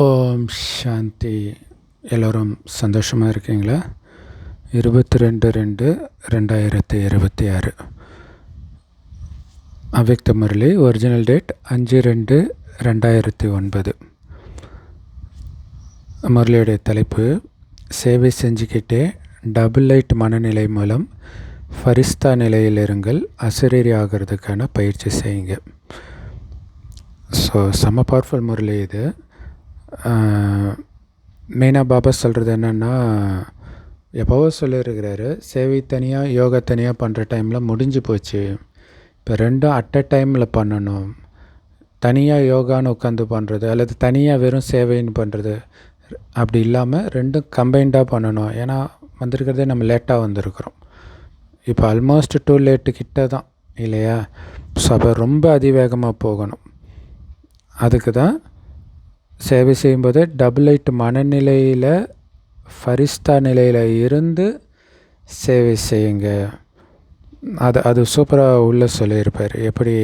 ஓம் சாந்தி. எல்லோரும் சந்தோஷமாக இருக்கீங்களா? 22/2/2026 அவ்யக்த முரளி. Original date 5/2/2009. முரளியுடைய தலைப்பு, சேவை செஞ்சுக்கிட்டே டபுள் லைட் மனநிலை மூலம் ஃபரிஸ்தா நிலையில் இருங்கள், அசரீரி ஆகிறதுக்கான பயிற்சி செய்யுங்க. ஸோ செம்ம பவர்ஃபுல் முரளி இது. மெயினாக பாபா சொல்கிறது என்னென்னா, எப்போவோ சொல்லியிருக்கிறாரு, சேவை தனியாக யோகா தனியாக பண்ணுற டைமில் முடிஞ்சு போச்சு. இப்போ ரெண்டும் அட் அ டைமில் பண்ணணும். தனியாக யோகான்னு உட்காந்து பண்ணுறது அல்லது தனியாக வெறும் சேவைன்னு பண்ணுறது அப்படி இல்லாமல் ரெண்டும் கம்பைண்டாக பண்ணணும். ஏன்னா வந்திருக்கிறதே நம்ம லேட்டாக வந்திருக்கிறோம். இப்போ ஆல்மோஸ்ட் டூ லேட்டு கிட்ட தான் இல்லையா? ஸோ அப்போ ரொம்ப அதிவேகமாக போகணும். அதுக்கு தான் சேவை செய்யும்போது டபுள் லைட் மனநிலையில் ஃபரிஸ்தா நிலையில் இருந்து சேவை செய்யுங்க. அது சூப்பராக உள்ளே சொல்லியிருப்பார். எப்படி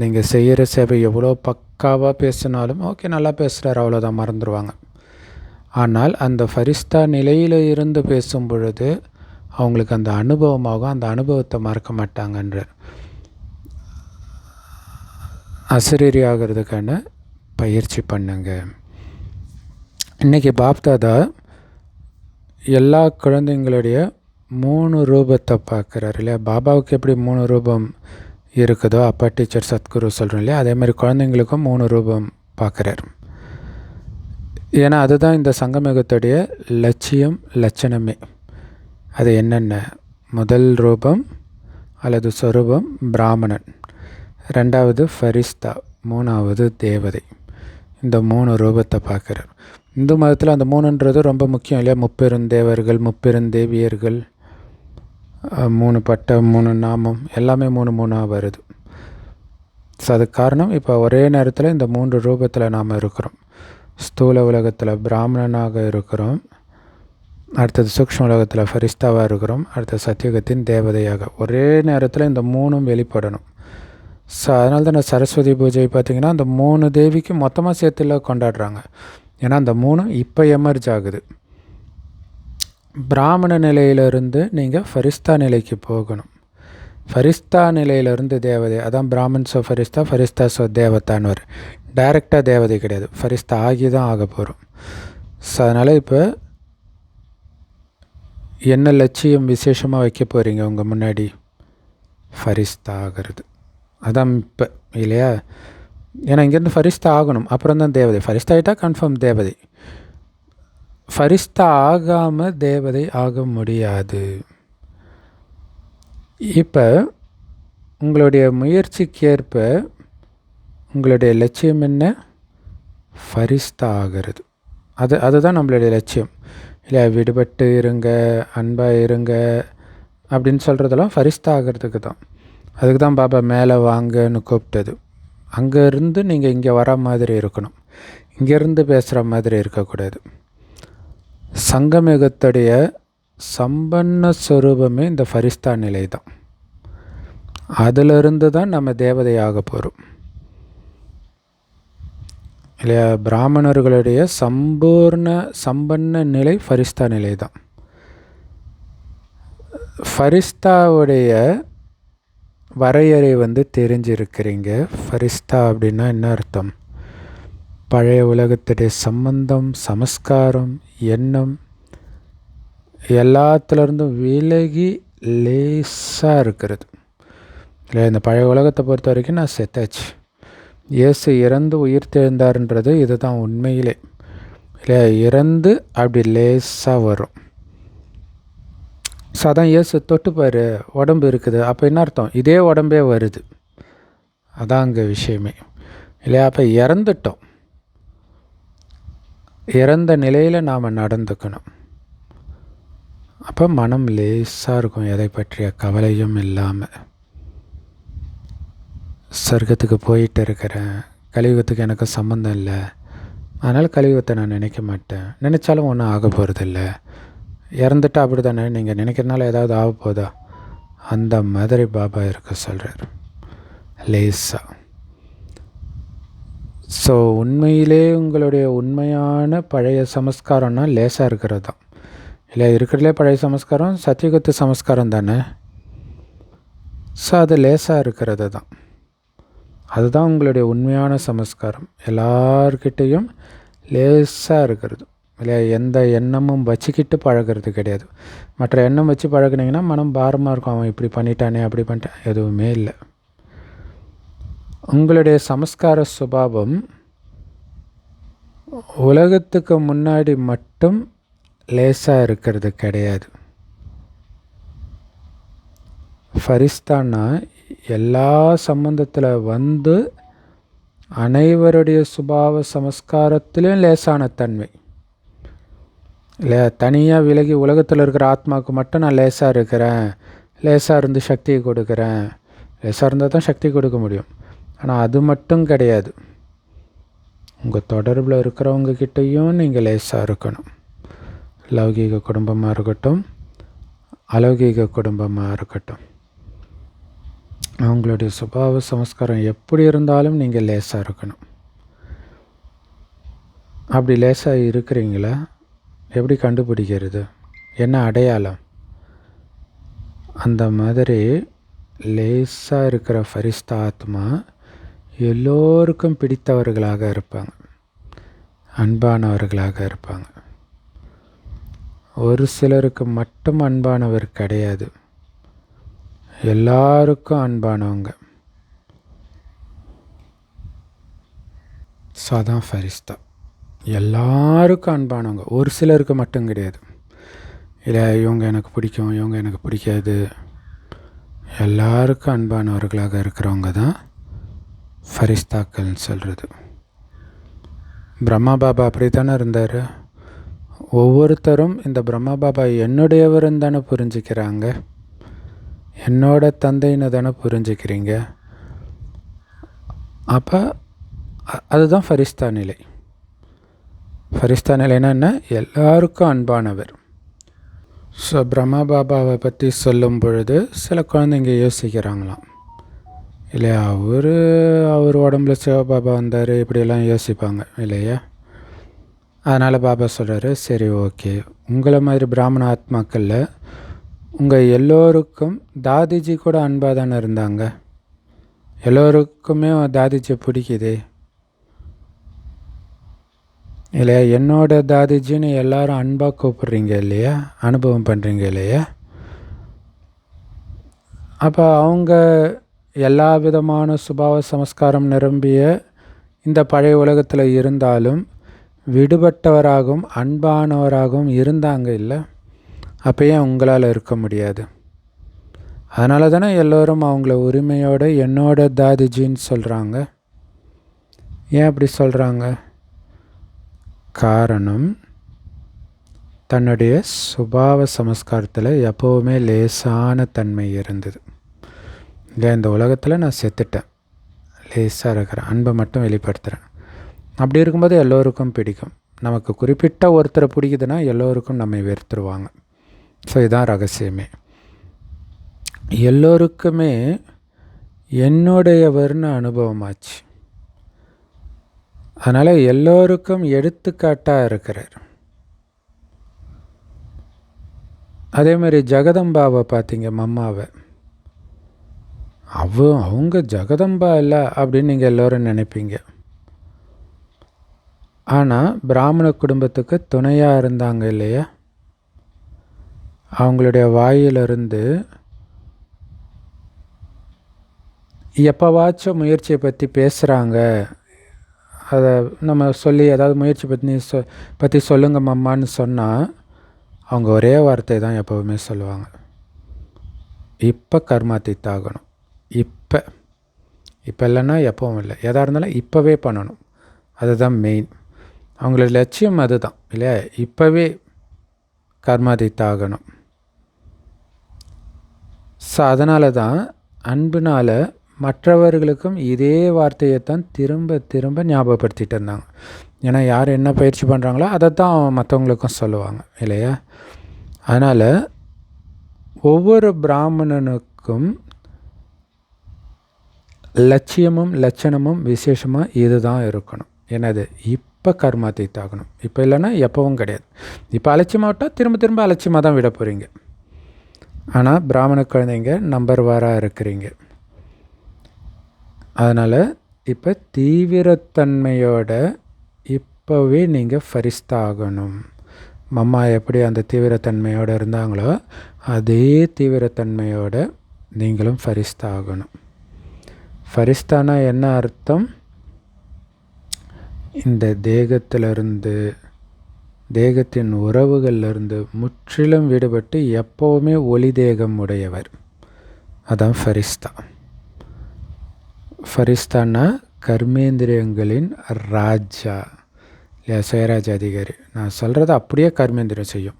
நீங்கள் செய்கிற சேவை எவ்வளோ பக்காவாக பேசினாலும் ஓகே நல்லா பேசுகிறார் அவ்வளோதான், மறந்துடுவாங்க. ஆனால் அந்த ஃபரிஸ்தா நிலையில் இருந்து பேசும் பொழுது அவங்களுக்கு அந்த அனுபவமாகும், அந்த அனுபவத்தை மறக்க மாட்டாங்கன்றார். அசரீரி ஆகிறதுக்கான பயிற்சி பண்ணுங்க. இன்றைக்கி பாப்தாதா எல்லா குழந்தைங்களுடைய 3 ரூபத்தை பார்க்குறாரு இல்லையா? பாபாவுக்கு எப்படி 3 ரூபம் இருக்குதோ, அப்பா டீச்சர் சத்குரு சொல்கிறோம் இல்லையா, அதே மாதிரி குழந்தைங்களுக்கும் 3 ரூபம் பார்க்குறாரு. ஏன்னா அதுதான் இந்த சங்கமயுகத்துடைய லட்சியம், லட்சணமே. அது என்னென்ன? முதல் ரூபம் அல்லது சொரூபம் பிராமணன், 2வது ஃபரிஸ்தா, 3வது தேவதை. இந்த 3 ரூபத்தை பார்க்குறார். இந்து மதத்தில் அந்த 3ன்றது ரொம்ப முக்கியம் இல்லையா? முப்பெருந்தேவர்கள், முப்பெருந்தேவியர்கள், 3 பட்டம், 3 நாமம், எல்லாமே 3 வருது. ஸோ அதுக்கு காரணம் இப்போ ஒரே நேரத்தில் இந்த 3 ரூபத்தில் நாம் இருக்கிறோம். ஸ்தூல உலகத்தில் பிராமணனாக இருக்கிறோம், அடுத்தது சூக்ஷ்ம உலகத்தில் ஃபரிஸ்தாவாக இருக்கிறோம், அடுத்தது சத்தியுகத்தின் தேவதையாக. ஒரே நேரத்தில் இந்த 3ம் வெளிப்படணும். ஸோ அதனால தான் நான் சரஸ்வதி பூஜை பார்த்திங்கன்னா அந்த 3 தேவிக்கு மொத்தமாக சேர்த்துல கொண்டாடுறாங்க. ஏன்னா அந்த 3 இப்போ எமர்ஜ் ஆகுது. பிராமண நிலையிலிருந்து நீங்கள் ஃபரிஸ்தா நிலைக்கு போகணும். ஃபரிஸ்தா நிலையிலிருந்து தேவதை, அதான் பிராமன் சோ ஃபரிஸ்தா, ஃபரிஸ்தா சோ தேவதான்னு வரும். டைரெக்டாக தேவதை கிடையாது, ஃபரிஸ்தா ஆகி தான் ஆக போகிறோம். ஸோ அதனால் இப்போ என்ன லட்சியம் விசேஷமாக வைக்க போகிறீங்க உங்கள் முன்னாடி? ஃபரிஸ்தா ஆகிறது. அதான் இப்போ இல்லையா? ஏன்னா இங்கேருந்து ஃபரிஸ்தா ஆகணும், அப்புறம் தான் தேவதை. ஃபரிஸ்தா ஆகிட்டால் கன்ஃபார்ம் தேவதை. ஃபரிஸ்தா ஆகாமல் தேவதை ஆக முடியாது. இப்போ உங்களுடைய முயற்சிக்கேற்ப உங்களுடைய லட்சியம் என்ன? ஃபரிஸ்தா ஆகிறது. அதுதான் நம்மளுடைய லட்சியம் இல்லையா? விடுபட்டு இருங்க, அன்பாக இருங்க அப்படின்னு சொல்கிறதெல்லாம் ஃபரிஸ்தா ஆகிறதுக்கு தான். அதுக்கு தான் பாபா மேலே வாங்கன்னு கூப்பிட்டது. அங்கேருந்து நீங்கள் இங்கே வர மாதிரி இருக்கணும், இங்கேருந்து பேசுகிற மாதிரி இருக்கக்கூடாது. சங்கமயுகத்துடைய சம்பன்ன ஸ்வரூபமே இந்த ஃபரிஸ்தா நிலை தான். அதிலிருந்து தான் நம்ம தேவதையாக போகிறோம் இல்லையா? பிராமணர்களுடைய சம்பன்ன நிலை ஃபரிஸ்தா நிலை தான். ஃபரிஸ்தாவுடைய வரையறை தெரிஞ்சிருக்கிறீங்க. ஃபரிஸ்தா அப்படின்னா என்ன அர்த்தம்? பழைய உலகத்துடைய சம்பந்தம், சமஸ்காரம், எண்ணம் எல்லாத்துலேருந்தும் விலகி லேசாக இருக்கிறது இல்லை? இந்த பழைய உலகத்தை பொறுத்த வரைக்கும் நான் செத்தாச்சு, இயேசு இறந்து உயிர் தெழுந்தார்ன்றது இதுதான் உண்மையிலே இல்லை? இறந்து அப்படி லேசாக வரும். ஸோ அதான் இயேசு தொட்டுப்பார், உடம்பு இருக்குது. அப்போ என்ன அர்த்தம்? இதே உடம்பே வருது. அதான் அங்கே விஷயமே இல்லையா? அப்போ இறந்துட்டோம், இறந்த நிலையில் நாம் நடந்துக்கணும். அப்போ மனம் லேசாக இருக்கும், எதை பற்றிய கவலையும் இல்லாமல். சொர்க்கத்துக்கு போயிட்டு இருக்கிறேன், கலியுகத்துக்கு எனக்கு சம்மந்தம் இல்லை, அதனால் கலியுகத்தை நான் நினைக்க மாட்டேன், நினச்சாலும் ஒன்றும் ஆக போகிறதில்ல. இறந்துட்டா அப்படி தானே, நீங்கள் நினைக்கிறதுனால ஏதாவது ஆக போதா? அந்த மாதிரி பாபா இருக்க சொல்கிறார் லேசாக. ஸோ உண்மையிலே உங்களுடைய உண்மையான பழைய சமஸ்காரம்னா லேசாக இருக்கிறது தான். இல்லை, இருக்கிறதுலே பழைய சமஸ்காரம் சத்தியகுத்து சமஸ்காரம் தானே. ஸோ அது லேசாக இருக்கிறது தான். அதுதான் உங்களுடைய உண்மையான சமஸ்காரம். எல்லார்கிட்டேயும் லேசாக இருக்கிறது. இல்லை, எந்த எண்ணமும் வச்சுக்கிட்டு பழகிறது கிடையாது. மற்ற எண்ணம் வச்சு பழகுனீங்கன்னா மனம் பாரமாக இருக்கும். அவன் இப்படி பண்ணிட்டானே, அப்படி பண்ணிட்டான், எதுவுமே இல்லை. உங்களுடைய சமஸ்கார சுபாவம் உலகத்துக்கு முன்னாடி மட்டும் லேசாக இருக்கிறது கிடையாது. ஃபரிஸ்தான்னா எல்லா சம்பந்தத்தில் வந்து அனைவருடைய சுபாவ சமஸ்காரத்திலும் லேசான தன்மை. இல்லை, தனியாக விலகி உலகத்தில் இருக்கிற ஆத்மாவுக்கு மட்டும் நான் லேசாக இருக்கிறேன், லேசாக இருந்து சக்தியை கொடுக்குறேன். லேசாக இருந்தால் தான் சக்தி கொடுக்க முடியும். ஆனால் அது மட்டும் கிடையாது. உங்கள் தொடர்பில் இருக்கிறவங்கக்கிட்டையும் நீங்கள் லேசாக இருக்கணும். லௌகீக குடும்பமாக இருக்கட்டும், அலௌகீக குடும்பமாக இருக்கட்டும், அவங்களுடைய சுபாவ சமஸ்காரம் எப்படி இருந்தாலும் நீங்கள் லேசாக இருக்கணும். அப்படி லேசாக இருக்கிறீங்களா? எப்படி கண்டுபிடிக்கிறது? என்ன அடையாளம்? அந்த மாதிரி லேசாக இருக்கிற ஃபரிஸ்தா ஆத்மா எல்லோருக்கும் பிடித்தவர்களாக இருப்பாங்க, அன்பானவர்களாக இருப்பாங்க. ஒரு சிலருக்கு மட்டும் அன்பானவர் கிடையாது, எல்லாருக்கும் அன்பானவங்க. சாதான் ஃபரிஸ்தா எல்லாருக்கும் அன்பானவங்க, ஒரு சிலருக்கு மட்டும் கிடையாது. இல்லை, இவங்க எனக்கு பிடிக்கும், இவங்க எனக்கு பிடிக்காது, எல்லாருக்கும் அன்பானவர்களாக இருக்கிறவங்க தான் ஃபரிஸ்தாக்கள்னு சொல்கிறது. பிரம்மா பாபா அப்படி தானே இருந்தார். ஒவ்வொருத்தரும் இந்த பிரம்மா பாபா என்னுடையவருன்னு தானே புரிஞ்சுக்கிறாங்க, என்னோட தந்தைன்னு தானே புரிஞ்சுக்கிறீங்க. அப்போ அதுதான் ஃபரிஸ்தா நிலை. ஃபரிஸ்தா நிலைன்னா என்ன? எல்லாருக்கும் அன்பானவர். ஸோ பிரம்மா பாபாவை பற்றி சொல்லும் பொழுது சில குழந்தைங்க யோசிக்கிறாங்களாம், இல்லையா, அவர் உடம்புல சிவபாபா வந்தார், இப்படியெல்லாம் யோசிப்பாங்க இல்லையா. அதனால் பாபா சொல்கிறாரு, சரி ஓகே, உங்களை மாதிரி பிராமண ஆத்மாக்களில் உங்கள் எல்லோருக்கும் தாதிஜி கூட அன்பாக தானே இருந்தாங்க, எல்லோருக்குமே தாதிஜி பிடிக்குதே இல்லையா. என்னோட தாதிஜின்னு எல்லாரும் அன்பாக கூப்பிட்றீங்க இல்லையா, அனுபவம் பண்ணுறீங்க இல்லையா. அப்போ அவங்க எல்லா விதமான சுபாவ சமஸ்காரம் நிரம்பிய இந்த பழைய உலகத்தில் இருந்தாலும் விடுபட்டவராகவும் அன்பானவராகவும் இருந்தாங்க இல்லை. அப்போ ஏன் உங்களால் இருக்க முடியாது? அதனால தானே எல்லோரும் அவங்கள உரிமையோடு என்னோட தாதிஜின்னு சொல்கிறாங்க. ஏன் அப்படி சொல்கிறாங்க? காரணம், தன்னுடைய சுபாவ சமஸ்காரத்தில் எப்போவுமே லேசான தன்மை இருந்தது. இல்லை, இந்த உலகத்தில் நான் செத்துட்டேன், லேசாக இருக்கிறேன், அன்பை மட்டும் வெளிப்படுத்துகிறேன். அப்படி இருக்கும்போது எல்லோருக்கும் பிடிக்கும். நமக்கு குறிப்பிட்ட ஒருத்தரை பிடிக்குதுன்னா எல்லோருக்கும் நம்மை வெறுத்துருவாங்க. ஸோ இதுதான் ரகசியமே. எல்லோருக்குமே என்னுடையவர்னு அனுபவமாச்சு. அதனால் எல்லோருக்கும் எடுத்துக்காட்டாக இருக்கிறார். அதே மாதிரி ஜெகதம்பாவை பார்த்தீங்க, மம்மாவை, அவங்க ஜெகதம்பா இல்லை அப்படின்னு நீங்கள் எல்லோரும் நினைப்பீங்க. ஆனால் பிராமண குடும்பத்துக்கு துணையாக இருந்தாங்க இல்லையா. அவங்களுடைய வாயிலிருந்து எப்போவாச்சும் முயற்சியை பற்றி பேசுகிறாங்க, அதை நம்ம சொல்லி ஏதாவது முயற்சி பற்றி சொல்லுங்க மம்மான்னு சொன்னால் அவங்க ஒரே வார்த்தை தான் எப்போவுமே சொல்லுவாங்க, இப்போ கர்மாத்தீத்தாகணும். இப்போ இல்லைன்னா எப்பவும் இல்லை, எதாக இருந்தாலும் இப்போவே பண்ணணும். அதுதான் மெயின். அவங்களோட லட்சியம் அதுதான் இல்லையா, இப்போவே கர்மாத்தீத்தாகணும். ஸோ அதனால தான் அன்பினால் மற்றவர்களுக்கும் இதே வார்த்தையை தான் திரும்ப திரும்ப ஞாபகப்படுத்திட்டு இருந்தாங்க. ஏன்னா யார் என்ன பயிற்சி பண்ணுறாங்களோ அதை தான் மற்றவங்களுக்கும் சொல்லுவாங்க இல்லையா. அதனால் ஒவ்வொரு பிராமணனுக்கும் லட்சியமும் லட்சணமும் விசேஷமாக இது தான் இருக்கணும். என்னது? இப்போ கர்மாத்தீத் ஆகணும். இப்போ இல்லைன்னா எப்பவும் கிடையாது. இப்போ அலட்சியமாக விட்டால் திரும்ப திரும்ப அலட்சியமாக தான் விட போகிறீங்க. ஆனால் பிராமண குழந்தைங்க நம்பர் வாராக இருக்கிறீங்க. அதனால் இப்போ தீவிரத்தன்மையோட இப்போவே நீங்கள் ஃபரிஸ்தா ஆகணும். மம்மா எப்படி அந்த தீவிரத்தன்மையோடு இருந்தாங்களோ அதே தீவிரத்தன்மையோட நீங்களும் ஃபரிஸ்தா ஆகணும். ஃபரிஸ்தானா என்ன அர்த்தம்? இந்த தேகத்திலிருந்து, தேகத்தின் உறவுகளிலிருந்து முற்றிலும் விடுபட்டு எப்போவுமே ஒளி தேகம் உடையவர். அதான் ஃபரிஸ்தா. ஃபரிஸ்தானா கர்மேந்திரியங்களின் ராஜா இல்லையா, சுயராஜ அதிகாரி. நான் சொல்கிறத அப்படியே கர்மேந்திரம் செய்யும்.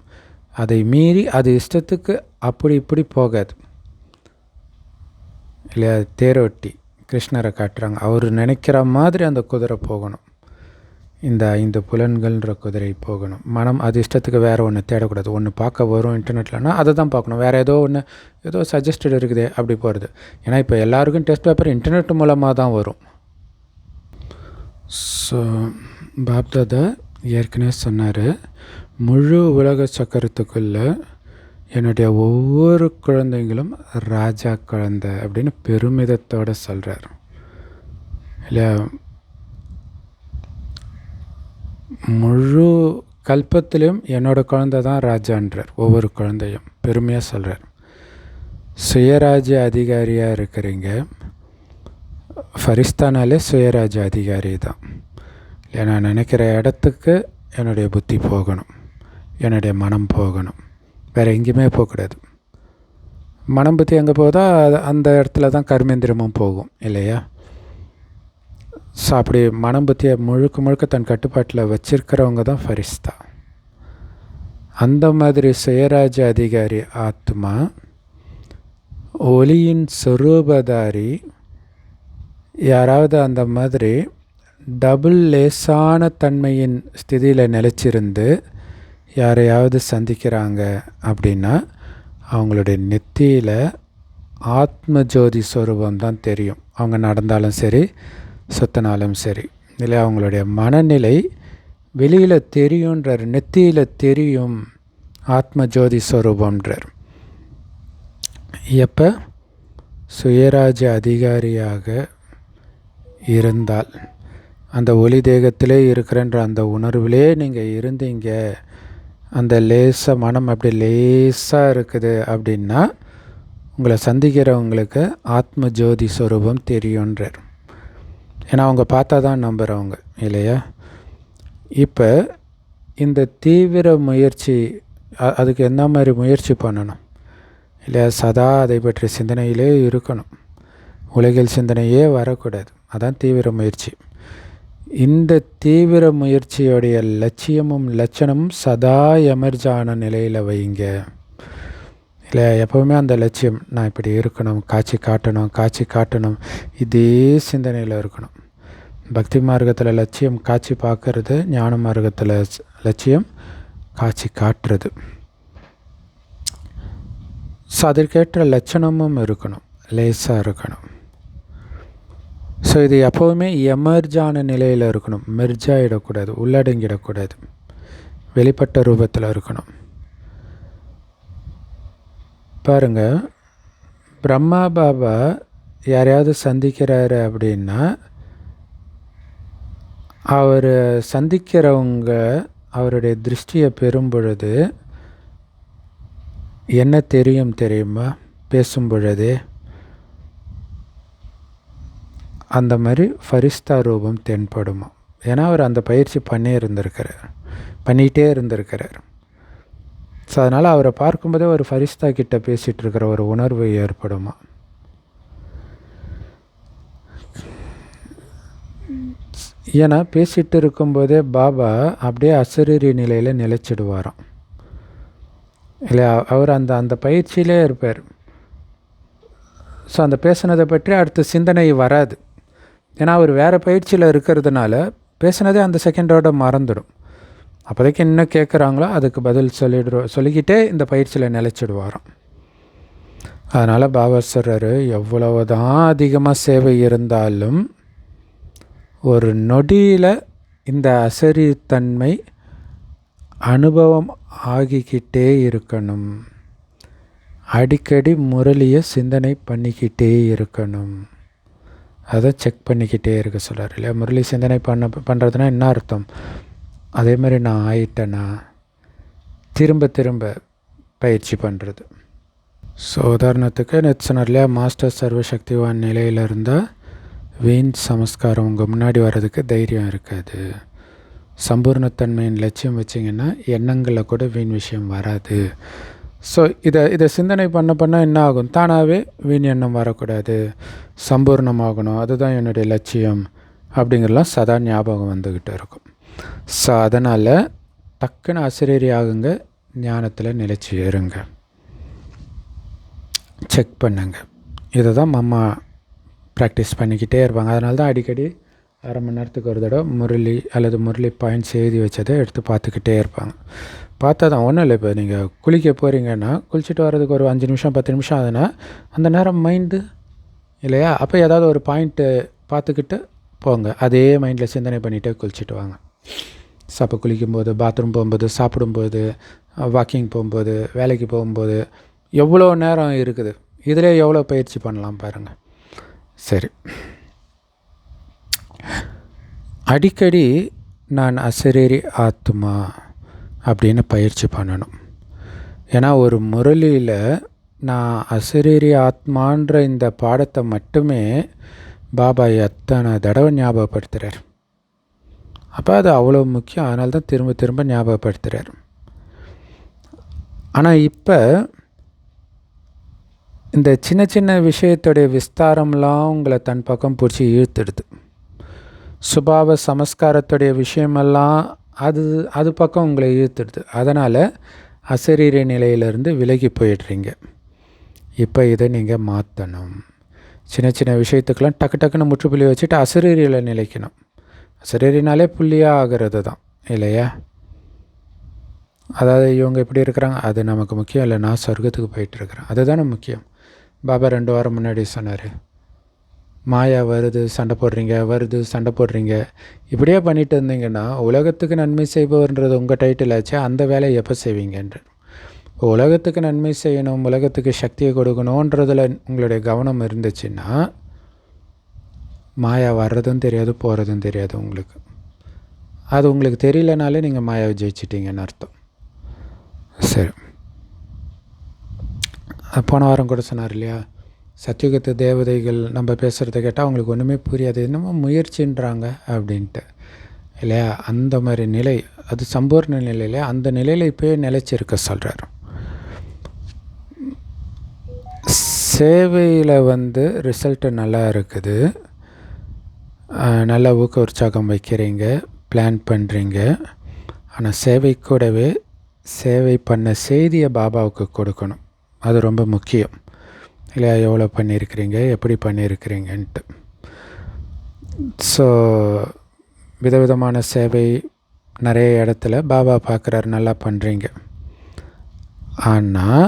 அதை மீறி அது இஷ்டத்துக்கு அப்படி இப்படி போகாது இல்லையா. தேரோட்டி கிருஷ்ணரை காட்டுறாங்க, அவர் நினைக்கிற மாதிரி அந்த குதிரை போகணும். இந்த 5 புலன்கள்ன்ற குதிரை போகணும். மனம் அது இஷ்டத்துக்கு வேறு ஒன்று தேடக்கூடாது. ஒன்று பார்க்க வரும் இன்டர்நெட்லனா அதை தான் பார்க்கணும். வேறு ஏதோ சஜஸ்டட் இருக்குது அப்படி போகிறது. ஏன்னா இப்போ எல்லாருக்கும் டெஸ்ட் பேப்பர் இன்டர்நெட் மூலமாக தான் வரும். ஸோ பாப்தாதா ஏற்கனவே சொன்னார், முழு உலக சக்கரத்துக்குள்ளே என்னுடைய ஒவ்வொரு குழந்தைங்களும் ராஜா குழந்தை அப்படின்னு பெருமிதத்தோடு சொல்கிறார் இல்லையா. முழு கல்பத்திலையும் என்னோடய குழந்தை தான் ராஜான்றார். ஒவ்வொரு குழந்தையும் பெருமையாக சொல்கிறார். சுயராஜ்ய அதிகாரியாக இருக்கிறீங்க. ஃபரிஸ்தானாலே சுயராஜ்ய அதிகாரி தான் இல்லை. நான் நினைக்கிற இடத்துக்கு என்னுடைய புத்தி போகணும், என்னுடைய மனம் போகணும், வேறு எங்கேயுமே போகக்கூடாது. மனம் புத்தி எங்கே போதோ அந்த இடத்துல தான் கர்மேந்திரமும் போகும் இல்லையா. ஸோ அப்படி மனம் புத்தியை முழுக்க தன் கட்டுப்பாட்டில் வச்சிருக்கிறவங்க தான் ஃபரிஸ்தா. அந்த மாதிரி சுயராஜ அதிகாரி ஆத்மா, ஒளியின் சொரூபதாரி யாராவது அந்த மாதிரி டபுள் லேசான தன்மையின் ஸ்திதியில் நிலச்சிருந்து யாரையாவது சந்திக்கிறாங்க அப்படின்னா அவங்களுடைய நெத்தியில் ஆத்ம ஜோதி ஸ்வரூபம் தான் தெரியும். அவங்க நடந்தாலும் சரி, சுத்தினாலும் சரி இல்லை. அவங்களுடைய மனநிலை வெளியில் தெரியுன்றார், நெத்தியில் தெரியும் ஆத்ம ஜோதி ஸ்வரூபம்ன்றார். எப்போ சுயராஜ்ய அதிகாரியாக இருந்தால், அந்த ஒளி தேகத்திலே இருக்கிறன்ற அந்த உணர்விலே நீங்கள் இருந்தீங்க, அந்த லேசாக மனம் அப்படி லேசாக இருக்குது அப்படின்னா உங்களை சந்திக்கிறவங்களுக்கு ஆத்ம ஜோதி ஸ்வரூபம் தெரியுன்றார். ஏன்னா அவங்க பார்த்தா தான் நம்புகிறவங்க இல்லையா. இப்போ இந்த தீவிர முயற்சி, அதுக்கு என்ன மாதிரி முயற்சி பண்ணணும் இல்லையா. சதா அதை பற்றி சிந்தனையிலே இருக்கணும், உலகில் சிந்தனையே வரக்கூடாது. அதான் தீவிர முயற்சி. இந்த தீவிர முயற்சியோடைய லட்சியமும் லட்சணமும் சதா எமர்ஜான நிலையில் வைங்க இல்லை. எப்போவுமே அந்த லட்சியம், நான் இப்படி இருக்கணும், காட்சி காட்டணும், இதே சிந்தனையில் இருக்கணும். பக்தி மார்க்கத்தில் லட்சியம் காட்சி பார்க்கறது, ஞான மார்க்கத்தில் லட்சியம் காட்சி காட்டுறது. ஸோ அதற்கேற்ற லட்சணமும் இருக்கணும், லேசாக இருக்கணும். ஸோ இது எப்போவுமே எமர்ஜான நிலையில் இருக்கணும், மெர்ஜாயிடக்கூடாது, உள்ளடங்கிடக்கூடாது, வெளிப்பட்ட ரூபத்தில் இருக்கணும். பாருங்கள், பிரம்மா பாபா யாரையாவது சந்திக்கிறாரு அப்படின்னா அவர் சந்திக்கிறவங்க அவருடைய திருஷ்டியை பெறும் பொழுது என்ன தெரியுமா, பேசும் பொழுதே அந்த மாதிரி ஃபரிஸ்தா ரூபம் தென்படுமா. ஏன்னா அவர் அந்த பயிற்சி பண்ணிகிட்டே இருந்திருக்கிறார். ஸோ அதனால் அவரை பார்க்கும்போதே ஒரு ஃபரிஸ்தா கிட்ட பேசிகிட்டு இருக்கிற ஒரு உணர்வு ஏற்படுமா. ஏன்னா பேசிகிட்டு இருக்கும்போதே பாபா அப்படியே அசரீரி நிலையில் நிலைச்சிடுவாராம் இல்லை. அவர் அந்த பயிற்சியிலே இருப்பார். ஸோ அந்த பேசுனதை பற்றி அடுத்த சிந்தனை வராது. ஏன்னா அவர் வேறு பயிற்சியில் இருக்கிறதுனால பேசுனதே அந்த செகண்டோட மறந்துடும். அப்போதைக்கு என்ன கேட்குறாங்களோ அதுக்கு பதில் சொல்லிக்கிட்டே இந்த பயிற்சியில் நிலைச்சிடுவாராம். அதனால் பாபா சொல்கிறாரு, எவ்வளவு தான் அதிகமாக சேவை இருந்தாலும் ஒரு நொடியில் இந்த அசரீரித்தன்மை அனுபவம் ஆகிக்கிட்டே இருக்கணும். அடிக்கடி முரளியை சிந்தனை பண்ணிக்கிட்டே இருக்கணும். அதை செக் பண்ணிக்கிட்டே இருக்க சொல்கிறார் இல்லையா. முரளி சிந்தனை பண்ணுறதுனா என்ன அர்த்தம்? அதே மாதிரி நான் ஆயிட்டேன்னா திரும்ப திரும்ப பயிற்சி பண்ணுறது. ஸோ உதாரணத்துக்கு நேற்று சொன்னார் இல்லையா, மாஸ்டர் சர்வசக்திவான் நிலையில் இருந்தால் வீண் சமஸ்காரம் உங்கள் முன்னாடி வர்றதுக்கு தைரியம் இருக்காது. சம்பூர்ணத்தன்மையின் லட்சியம் வச்சிங்கன்னா எண்ணங்களில் கூட வீண் விஷயம் வராது. ஸோ இதை சிந்தனை பண்ண என்ன ஆகும்? தானாகவே வீண் எண்ணம் வரக்கூடாது, சம்பூர்ணமாகணும், அதுதான் என்னுடைய லட்சியம் அப்படிங்கிறலாம் சதா ஞாபகம் வந்துக்கிட்டு இருக்கும். ஸோ அதனால் டக்குன்னு அசரீரி ஆகுங்க, ஞானத்தில் நிலைச்சி ஏறுங்க, செக் பண்ணுங்க. இதை தான் அம்மா ப்ராக்டிஸ் பண்ணிக்கிட்டே இருப்பாங்க. அதனால தான் அடிக்கடி அரை மணி நேரத்துக்கு ஒரு தடவை முரளி அல்லது முரளி பாயிண்ட்ஸ் எழுதி வச்சதை எடுத்து பார்த்துக்கிட்டே இருப்பாங்க. பார்த்தா தான் ஒன்றும் இல்லை. இப்போ நீங்கள் குளிக்க போகிறீங்கன்னா குளிச்சுட்டு வர்றதுக்கு ஒரு 5 நிமிஷம் 10 நிமிஷம் ஆகுதுன்னா அந்த நேரம் மைண்டு இல்லையா, அப்போ ஏதாவது ஒரு பாயிண்ட்டு பார்த்துக்கிட்டு போங்க. அதே மைண்டில் சிந்தனை பண்ணிகிட்டே குளிச்சுட்டு வாங்க. ஸோ அப்போ குளிக்கும்போது, பாத்ரூம் போகும்போது, சாப்பிடும்போது, வாக்கிங் போகும்போது, வேலைக்கு போகும்போது எவ்வளோ நேரம் இருக்குது, இதிலே எவ்வளோ பயிற்சி பண்ணலாம் பாருங்கள். சரி, அடிக்கடி நான் அசரீரி ஆத்மா அப்படின்னு பயிற்சி பண்ணணும். ஏன்னா ஒரு முரளியில் நான் அசரீரி ஆத்மான்ற இந்த பாடத்தை மட்டுமே பாபா எத்தனை தடவை ஞாபகப்படுத்துகிறார். அப்போ அது அவ்வளோ முக்கியம். அதனால தான் திரும்ப திரும்ப ஞாபகப்படுத்துகிறார். ஆனால் இப்போ இந்த சின்ன சின்ன விஷயத்துடைய விஸ்தாரம்லாம் உங்களை தன் பக்கம் பிடிச்சி இழுத்துடுது. சுபாவ சமஸ்காரத்துடைய விஷயமெல்லாம் அது பக்கம் உங்களை இழுத்துடுது. அதனால் அசரீர நிலையிலேருந்து விலகி போயிடுறீங்க. இப்போ இதை நீங்கள் மாற்றணும். சின்ன சின்ன விஷயத்துக்கெல்லாம் டக்கு டக்குன்னு முற்றுப்புள்ளி வச்சுட்டு அசரீரியில் நிலைக்கணும். அசரீரினாலே புள்ளியாக ஆகிறது தான் இல்லையா. அதாவது இவங்க எப்படி இருக்கிறாங்க அது நமக்கு முக்கியம் இல்லை, நான் சொர்க்கத்துக்கு போயிட்டுருக்கிறேன், அதுதானே முக்கியம். பாபா 2 வாரம் முன்னாடி சொன்னார், மாயா வருது சண்டை போடுறீங்க, வருது சண்டை போடுறீங்க, இப்படியே பண்ணிட்டு இருந்தீங்கன்னா உலகத்துக்கு நன்மை செய்பவர்ன்றது உங்கள் டைட்டில் ஆச்சு, அந்த வேலையை எப்போ செய்வீங்கன்ற. உலகத்துக்கு நன்மை செய்யணும், உலகத்துக்கு சக்தியை கொடுக்கணுன்றதில் உங்களுடைய கவனம் இருந்துச்சுன்னா மாயா வர்றதும் தெரியாது, போகிறதும் தெரியாது உங்களுக்கு. அது உங்களுக்கு தெரியலனாலே நீங்கள் மாயாவை ஜெயிச்சிட்டிங்கன்னு அர்த்தம். சரி, போன வாரம் கூட சொன்னார் இல்லையா, சத்தியுகத்து தேவதைகள் நம்ம பேசுகிறத கேட்டால் அவங்களுக்கு ஒன்றுமே புரியாது, என்னமோ முயற்சின்றாங்க அப்படின்ட்டு இல்லையா. அந்த மாதிரி நிலை, அது சம்பூர்ண நிலையில், அந்த நிலையில் இப்போயே நிலைச்சிருக்க சொல்கிறார். சேவையில் ரிசல்ட்டு நல்லா இருக்குது, நல்லா ஊக்க உற்சாகம் வைக்கிறீங்க, பிளான் பண்ணுறீங்க. ஆனால் சேவை கூடவே சேவை பண்ண செய்தியை பாபாவுக்கு கொடுக்கணும், அது ரொம்ப முக்கியம் இல்லையா. எவ்வளோ பண்ணியிருக்கிறீங்க, எப்படி பண்ணியிருக்கிறீங்கன்ட்டு. ஸோ விதவிதமான சேவை நிறைய இடத்துல பாபா பார்க்குறாரு, நல்லா பண்ணுறீங்க. ஆனால்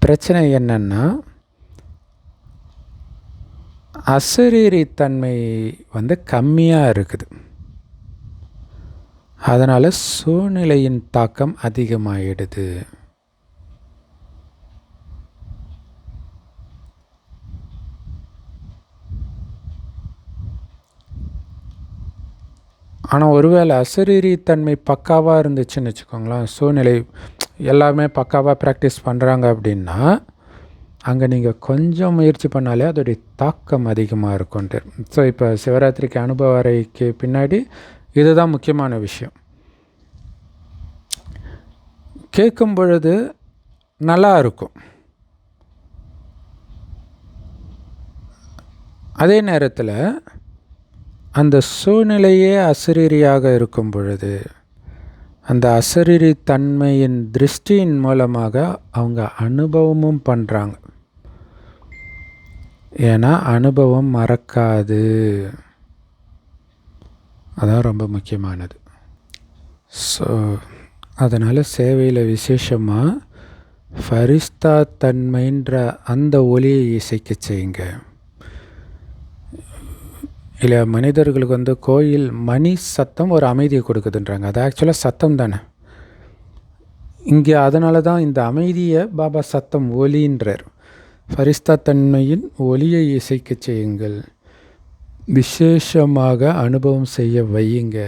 பிரச்சனை என்னன்னா அசரீரித்தன்மை கம்மியாக இருக்குது. அதனால் சூழ்நிலையின் தாக்கம் அதிகமாகிடுது. ஆனால் ஒருவேளை அசரீரித்தன்மை பக்காவாக இருந்துச்சுன்னு வச்சுக்கோங்களேன், சூழ்நிலை எல்லாமே பக்காவாக ப்ராக்டிஸ் பண்ணுறாங்க அப்படின்னா அங்கே நீங்கள் கொஞ்சம் முயற்சி பண்ணாலே அதோடைய தாக்கம் அதிகமாக இருக்கும்ட்டு. ஸோ இப்போ சிவராத்திரிக்கு அனுபவ அறைக்கு பின்னாடி இதுதான் முக்கியமான விஷயம். கேட்கும் பொழுது நல்லா இருக்கும், அதே நேரத்தில் அந்த சூழ்நிலையே அசரீரியாக இருக்கும் பொழுது அந்த அசரீரி தன்மையின் திருஷ்டியின் மூலமாக அவங்க அனுபவமும் பண்ணுறாங்க. ஏன்னா அனுபவம் மறக்காது, அதான் ரொம்ப முக்கியமானது. ஸோ அதனால் சேவையில் விசேஷமாக ஃபரிஸ்தா தன்மைன்ற அந்த ஒலியை இசைக்க செய்யுங்க. இல்லை, மனிதர்களுக்கு கோயில் மணி சத்தம் ஒரு அமைதியை கொடுக்குதுன்றாங்க. அது ஆக்சுவலாக சத்தம் தானே. இங்கே அதனால தான் இந்த அமைதியை பாபா சத்தம் ஒலின்றார். ஃபரிஸ்தா தன்மையின் ஒலியை இசைக்க செய்யுங்கள், விசேஷமாக அனுபவம் செய்ய வையுங்க.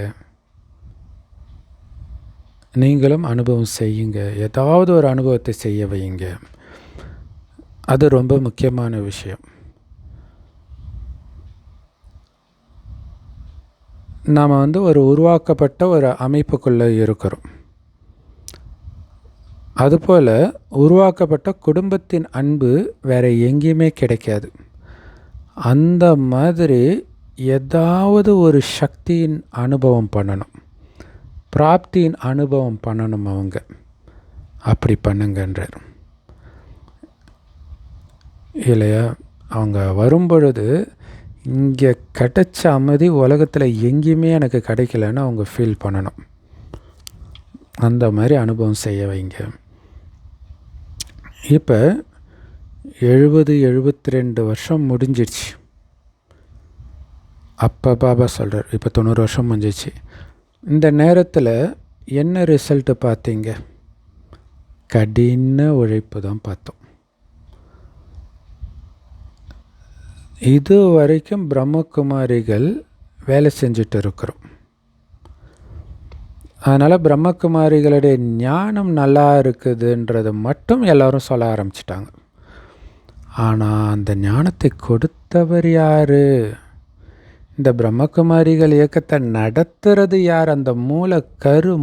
நீங்களும் அனுபவம் செய்யுங்க, ஏதாவது ஒரு அனுபவத்தை செய்ய வையுங்க. அது ரொம்ப முக்கியமான விஷயம். நாம் ஒரு உருவாக்கப்பட்ட ஒரு அமைப்புக்குள்ளே இருக்கிறோம். அதுபோல் உருவாக்கப்பட்ட குடும்பத்தின் அன்பு வேறு எங்கேயுமே கிடைக்காது. அந்த மாதிரி ஏதாவது ஒரு சக்தியின் அனுபவம் பண்ணணும், பிராப்தியின் அனுபவம் பண்ணணும். அப்படி பண்ணுங்கன்றார் இல்லையா. அவங்க வரும்பொழுது இங்கே கிடைச்ச அமைதி உலகத்தில் எங்கேயுமே எனக்கு கிடைக்கலன்னு அவங்க ஃபீல் பண்ணணும். அந்த மாதிரி அனுபவம் செய்ய வைங்க. இப்போ 72 வருஷம் முடிஞ்சிடுச்சு. அப்போ பாபா சொல்கிறார், இப்போ 90 வருஷம் முடிஞ்சிச்சு. இந்த நேரத்தில் என்ன ரிசல்ட்டு பார்த்தீங்க? கடின உழைப்பு தான் பார்த்தோம். இது வரைக்கும் பிரம்மகுமாரிகள் வேலை செஞ்சுட்டு இருக்கிறோம். அதனால் பிரம்மகுமாரிகளுடைய ஞானம் நல்லா இருக்குதுன்றது மட்டும் எல்லோரும் சொல்ல ஆரம்பிச்சிட்டாங்க. ஆனால் அந்த ஞானத்தை கொடுத்தவர் யார்? இந்த பிரம்மகுமாரிகள் இயக்கத்தை நடத்துறது யார்? அந்த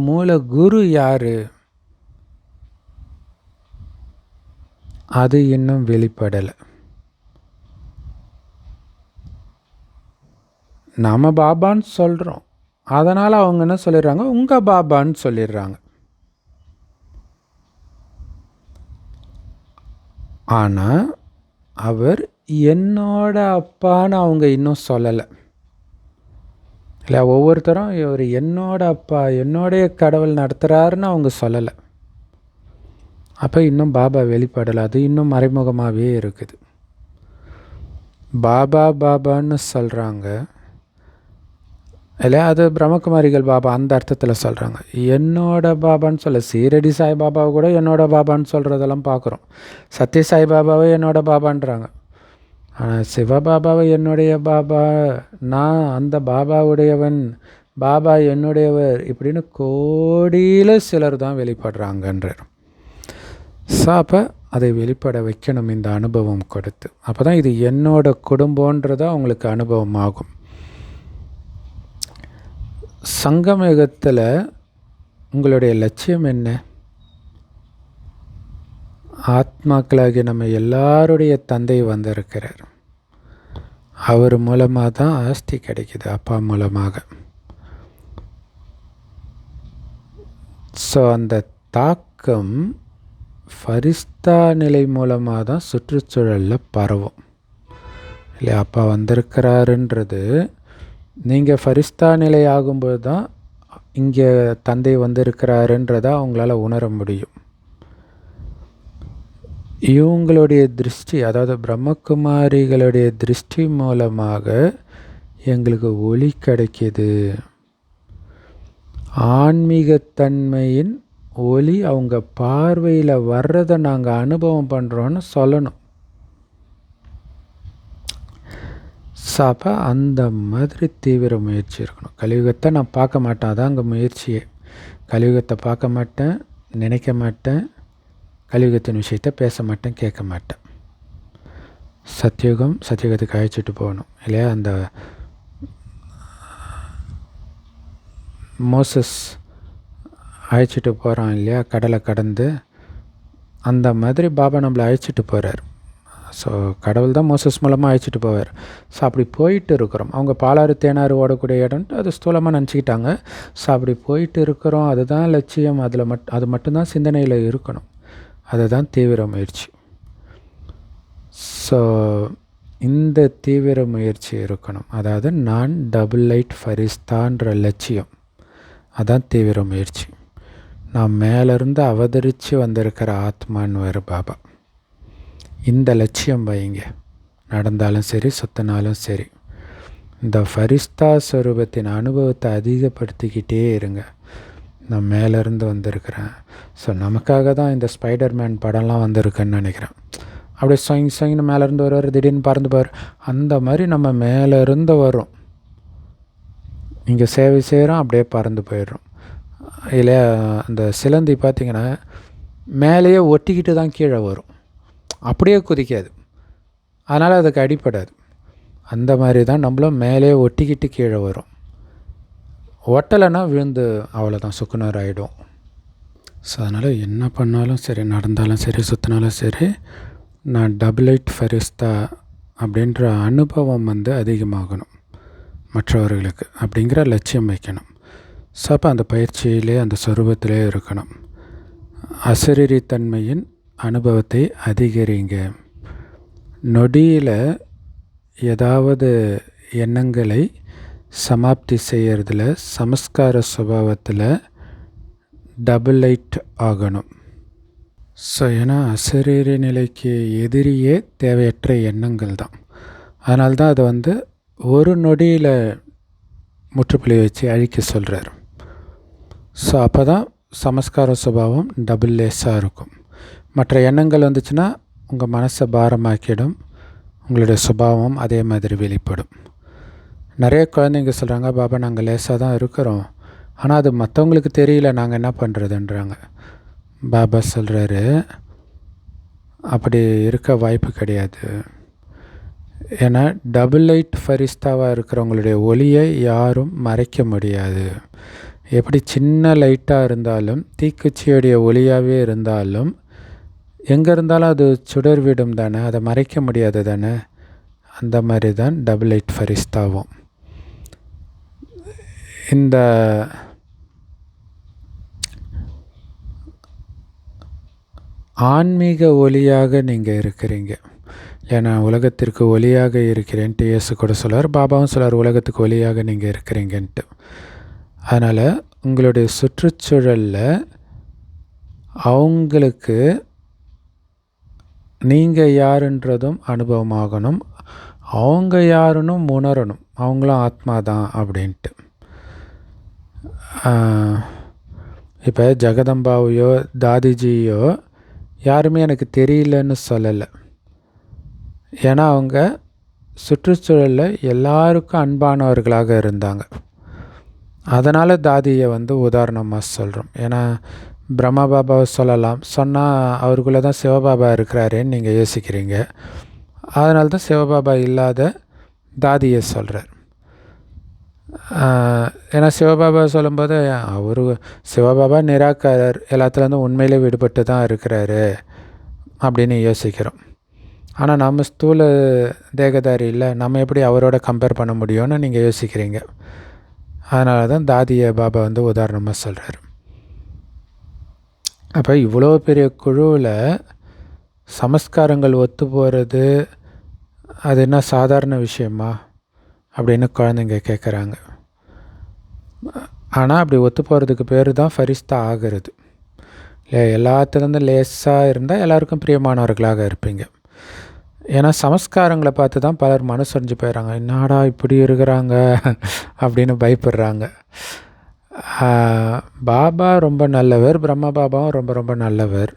மூல குரு யார்? அது இன்னும் வெளிப்படலை. நாம் பாபான்னு சொல்கிறோம், அதனால் அவங்க என்ன சொல்லிடுறாங்க? உங்கள் பாபான்னு சொல்லிடுறாங்க. ஆனால் அவர் என்னோட அப்பான்னு அவங்க இன்னும் சொல்லலை. இல்லை, ஒவ்வொருத்தரும் இவர் என்னோட அப்பா, என்னோடைய கடவுள் நடத்துகிறாருன்னு அவங்க சொல்லலை. அப்போ இன்னும் பாபா வெளிப்படலை. அது இன்னும் மறைமுகமாகவே இருக்குது. பாபா பாபான்னு சொல்கிறாங்க இல்லை, அது பிரம்மகுமாரிகள் பாபா அந்த அர்த்தத்தில் சொல்கிறாங்க. என்னோட பாபான்னு சொல்ல, சீரடி சாய்பாபாவை கூட என்னோட பாபான்னு சொல்கிறதெல்லாம் பார்க்குறோம். சத்ய சாய்பாபாவை என்னோட பாபான்றாங்க. ஆனால் சிவபாபாவை என்னுடைய பாபா, நான் அந்த பாபாவுடையவன், பாபா என்னுடையவர், இப்படின்னு கோடியில் சிலர் தான் வெளிப்படுறாங்கன்றார். ஸோ அப்போ அதை வெளிப்பட வைக்கணும் இந்த அனுபவம் கொடுத்து. அப்போ தான் இது என்னோட குடும்பன்றது அவங்களுக்கு அனுபவம் ஆகும். சங்கமயுகத்தில் உங்களுடைய லட்சியம் என்ன? ஆத்மாக்களாகி நம்ம எல்லாருடைய தந்தை வந்திருக்கிறார். அவர் மூலமாக தான் ஆஸ்தி கிடைக்கிது, அப்பா மூலமாக. ஸோ அந்த தாக்கம் ஃபரிஸ்தா நிலை மூலமாக தான் சுற்றுச்சூழலில் பரவும். இல்லை, அப்பா வந்திருக்கிறாருன்றது நீங்கள் ஃபரிஸ்தா நிலை ஆகும்போது தான் இங்கே தந்தை வந்திருக்கிறாருன்றதை அவங்களால உணர முடியும். இவங்களுடைய திருஷ்டி, அதாவது பிரம்மகுமாரிகளுடைய திருஷ்டி மூலமாக எங்களுக்கு ஒளி கிடைக்கிது. ஆன்மீகத்தன்மையின் ஒளி அவங்க பார்வையில் வர்றதை நாங்கள் அனுபவம் பண்ணுறோன்னு சொல்லணும். அப்போ அந்த மாதிரி தீவிர முயற்சி இருக்கணும். கலியுகத்தை நான் பார்க்க மாட்டேன், அதான் அங்கே முயற்சியே. கலியுகத்தை பார்க்க மாட்டேன், நினைக்க மாட்டேன், கலியுகத்தின் விஷயத்தை பேச மாட்டேன், கேட்க மாட்டேன். சத்தியுகத்துக்கு அழைச்சிட்டு போகணும் இல்லையா. அந்த மோசஸ் அழைச்சிட்டு போகிறான் இல்லையா, கடலை கடந்து, அந்த மாதிரி பாபா நம்மளை அழைச்சிட்டு போகிறார். ஸோ கடவுள் தான் மோசஸ் மூலமாக அழைச்சிட்டு போவார். ஸோ அப்படி போயிட்டு இருக்கிறோம். அவங்க பாலாறு தேனாறு ஓடக்கூடிய இடம்ட்டு அது ஸ்தூலமாக நினச்சிக்கிட்டாங்க. ஸோ அப்படி போயிட்டு இருக்கிறோம், அதுதான் லட்சியம். அது மட்டும்தான் சிந்தனையில் இருக்கணும். அதுதான் தீவிர முயற்சி. ஸோ இந்த தீவிர முயற்சி இருக்கணும். அதாவது நான் டபுள் லைட் ஃபரிஸ்தான்ற லட்சியம், அதான் தீவிர முயற்சி. நான் மேலேருந்து அவதரித்து வந்திருக்கிற ஆத்மான்னு பாபா. இந்த லட்சியம் வைங்க, நடந்தாலும் சரி சுற்றினாலும் சரி. இந்த ஃபரிஸ்தா ஸ்வரூபத்தின் அனுபவத்தை அதிகப்படுத்திக்கிட்டே இருங்க. நான் மேலேருந்து வந்திருக்கிறேன். ஸோ நமக்காக தான் இந்த ஸ்பைடர்மேன் படம்லாம் வந்திருக்குன்னு நினைக்கிறேன். அப்படியே சொயின்னு மேலேருந்து வருவார், திடீர்னு பறந்து போவார். அந்த மாதிரி நம்ம மேலேருந்து வரும், இங்கே சேவை செய்கிறோம், அப்படியே பறந்து போயிடுறோம் இல்லையா. அந்த சிலந்தி பார்த்திங்கன்னா மேலேயே ஒட்டிக்கிட்டு தான் கீழே வரும், அப்படியே குதிக்காது, அதனால் அதுக்கு அடிப்படாது. அந்த மாதிரி தான் நம்மளும் மேலே ஒட்டிக்கிட்டு கீழே வரும். ஒட்டலைன்னா விழுந்து அவ்வளோதான், சுக்குநூறு ஆகிடும். ஸோ அதனால் என்ன பண்ணாலும் சரி, நடந்தாலும் சரி சுற்றினாலும் சரி, நான் டபுள் எயிட் ஃபரிஸ்தா அப்படின்ற அனுபவம் அதிகமாகணும் மற்றவர்களுக்கு, அப்படிங்கிற லட்சியம் வைக்கணும். ஸோ அப்போ அந்த பயிற்சியிலே அந்த சொரூபத்திலே இருக்கணும். அசரீரித்தன்மையின் அனுபவத்தை அதிகரிங்க. நொடியில் ஏதாவது எண்ணங்களை சமாப்தி செய்கிறதுல சமஸ்கார சுபாவத்தில் டபுள் எயிட் ஆகணும். ஸோ ஏன்னா அசரீரி நிலைக்கு எதிரியே தேவையற்ற எண்ணங்கள் தான். அதனால்தான் அதை ஒரு நொடியில் முற்றுப்புள்ளி வச்சு அழிக்க சொல்கிறார். ஸோ அப்போ தான் சமஸ்கார சுபாவம் டபுள் லேஸாக இருக்கும். மற்ற எண்ணங்கள் வந்துச்சுன்னா உங்கள் மனசை பாரமாக்கிடும், உங்களுடைய சுபாவம் அதே மாதிரி வெளிப்படும். நிறைய குழந்தைங்க சொல்கிறாங்க, பாபா நாங்கள் லேசாக தான் இருக்கிறோம், ஆனால் அது மற்றவங்களுக்கு தெரியல, நாங்கள் என்ன பண்ணுறதுன்றாங்க. பாபா சொல்கிறாரு, அப்படி இருக்க வாய்ப்பு கிடையாது. ஏன்னா டபுள் எயிட் ஃபரிஸ்தாவாக இருக்கிறவங்களுடைய ஒளியை யாரும் மறைக்க முடியாது. எப்படி சின்ன லைட்டாக இருந்தாலும் தீக்குச்சியுடைய ஒளியாகவே இருந்தாலும் எங்கே இருந்தாலும் அது சுடர்விடும் தானே, அதை மறைக்க முடியாது தானே. அந்த மாதிரி தான் டபுள் எயிட் ஃபரிஸ்தாவும். இந்த ஆன்மீக ஒளியாக நீங்கள் இருக்கிறீங்க. ஏன்னா உலகத்திற்கு ஒளியாக இருக்கிறேன்ட்டு இயேசு கூட சொல்லார், பாபாவும் சொல்லார் உலகத்துக்கு ஒளியாக நீங்கள் இருக்கிறீங்கன்ட்டு. அதனால் உங்களுடைய சுற்றுச்சூழலில் அவங்களுக்கு நீங்கள் யாருன்றதும் அனுபவமாகணும், அவங்க யாருன்னு உணரணும், அவங்களும் ஆத்மா தான் அப்படின்ட்டு. இப்போ ஜெகதம்பாவையோ தாதிஜியோ யாருமே எனக்கு தெரியலன்னு சொல்லலை. ஏன்னா அவங்க சுற்றுச்சூழலில் எல்லாருக்கும் அன்பானவர்களாக இருந்தாங்க. அதனால் தாதியை உதாரணமாக சொல்கிறோம். ஏன்னா பிரம்மா பாபாவை சொல்லலாம், சொன்னால் அவருக்குள்ளே தான் சிவபாபா இருக்கிறாரேன்னு நீங்கள் யோசிக்கிறீங்க. அதனால தான் சிவபாபா இல்லாத தாதியை சொல்கிறார். ஏன்னா சிவபாபா சொல்லும்போது அவர் சிவபாபா நிராகாரர், எல்லாத்துலேருந்து உண்மையிலே விடுபட்டு தான் இருக்கிறாரு அப்படின்னு யோசிக்கிறோம். ஆனால் நம்ம ஸ்தூல தேகதாரி இல்லை, நம்ம எப்படி அவரோட கம்பேர் பண்ண முடியும்னு நீங்கள் யோசிக்கிறீங்க. அதனால தான் தாதியை பாபா உதாரணமாக சொல்கிறார். அப்போ இவ்வளோ பெரிய குழுவில் சமஸ்காரங்கள் ஒத்து போகிறது அது என்ன சாதாரண விஷயமா அப்படின்னு குழந்தைங்க கேட்குறாங்க. ஆனால் அப்படி ஒத்து போகிறதுக்கு பேர் தான் ஃபரிஸ்தா ஆகிறது. இல்லை எல்லாத்துலேருந்து லேசாக இருந்தால் எல்லாருக்கும் பிரியமானவர்களாக இருப்பீங்க. ஏன்னா சமஸ்காரங்களை பார்த்து தான் பலர் மனசொடைஞ்சு போயிடறாங்க, என்னடா இப்படி இருக்கிறாங்க அப்படின்னு பயப்படுறாங்க. பாபா ரொம்ப நல்லவர், பிரம்ம பாபாவும் ரொம்ப ரொம்ப நல்லவர்,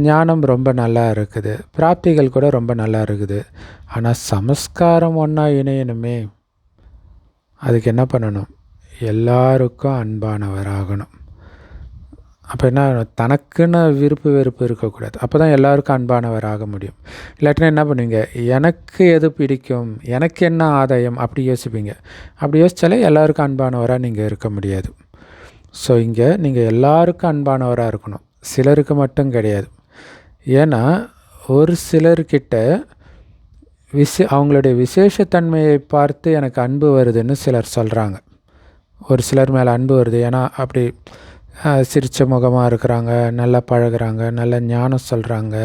ஞானம் ரொம்ப நல்லா இருக்குது, பிராப்திகள் கூட ரொம்ப நல்லா இருக்குது. ஆனால் சமஸ்காரம் ஒன்றா இணையணுமே, அதுக்கு என்ன பண்ணணும்? எல்லாருக்கும் அன்பானவராகணும். அப்போ என்ன, தனக்குன்னு விருப்பு வெறுப்பு இருக்கக்கூடாது. அப்போ தான் எல்லாருக்கும் அன்பானவர் ஆக முடியும். இல்லாட்டினா என்ன பண்ணுவீங்க, எனக்கு எது பிடிக்கும், எனக்கு என்ன ஆதாயம் அப்படி யோசிப்பீங்க. அப்படி யோசித்தாலே எல்லாருக்கும் அன்பானவராக நீங்கள் இருக்க முடியாது. ஸோ இங்கே நீங்கள் எல்லாருக்கும் அன்பானவராக இருக்கணும், சிலருக்கு மட்டும் கிடையாது. ஏன்னா ஒரு சிலர்கிட்ட அவங்களுடைய விசேஷத்தன்மையை பார்த்து எனக்கு அன்பு வருதுன்னு சிலர் சொல்கிறாங்க. ஒரு சிலர் மேலே அன்பு வருது, ஏன்னா அப்படி சிரித்த முகமாக இருக்கிறாங்க, நல்லா பழகிறாங்க, நல்ல ஞானம் சொல்கிறாங்க,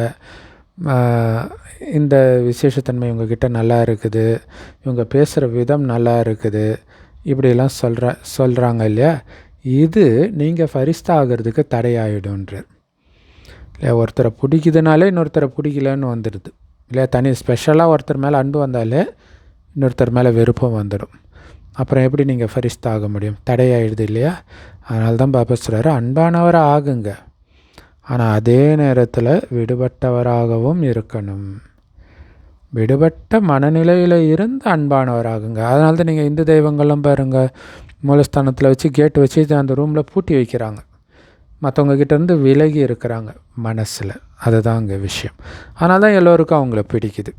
இந்த விசேஷத்தன்மை இவங்கக்கிட்ட நல்லா இருக்குது, இவங்க பேசுகிற விதம் நல்லா இருக்குது, இப்படிலாம் சொல்கிறாங்க இல்லையா. இது நீங்கள் ஃபரிஸ்தா ஆகிறதுக்கு தடையாயிடும்ன்றார். இல்லை, ஒருத்தரை பிடிக்குதுனாலே இன்னொருத்தரை பிடிக்கலன்னு வந்துடுது. இல்லை, தனி ஸ்பெஷலாக ஒருத்தர் மேலே அன்பு வந்தாலே இன்னொருத்தர் மேலே விருப்பம் வந்துடும். அப்புறம் எப்படி நீங்கள் ஃபரிஸ்தா ஆக முடியும்? தடையாயிடுது இல்லையா? அதனால தான் பாபா சொல்கிறாரு, அன்பானவராக ஆகுங்க, ஆனால் அதே நேரத்தில் விடுபட்டவராகவும் இருக்கணும். விடுபட்ட மனநிலையில் இருந்து அன்பானவராகுங்க. அதனால தான் நீங்கள் இந்து தெய்வங்களும் பாருங்கள், மூலஸ்தானத்தில் வச்சு கேட்டு வச்சு அந்த ரூமில் பூட்டி வைக்கிறாங்க. மற்றவங்க கிட்டேருந்து விலகி இருக்கிறாங்க மனசில். அதுதான் அங்கே விஷயம். அதனால தான் எல்லோருக்கும் அவங்கள பிடிக்குது.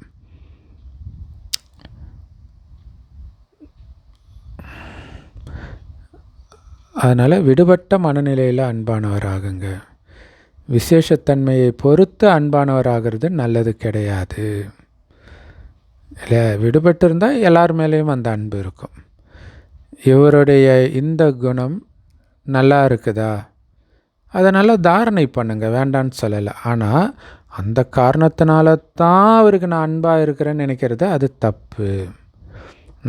அதனால் விடுபட்ட மனநிலையில் அன்பானவராகுங்க. விசேஷத்தன்மையை பொறுத்து அன்பானவராகிறது நல்லது கிடையாது. இல்லை, விடுபட்டு இருந்தால் எல்லார் மேலேயும் அந்த அன்பு இருக்கும். இவருடைய இந்த குணம் நல்லா இருக்குதா, அதனால் தாரணை பண்ணுங்க, வேண்டான்னு சொல்லலை. ஆனால் அந்த காரணத்தினால தான் அவருக்கு நான் அன்பாக இருக்கிறேன்னு நினைக்கிறது அது தப்பு.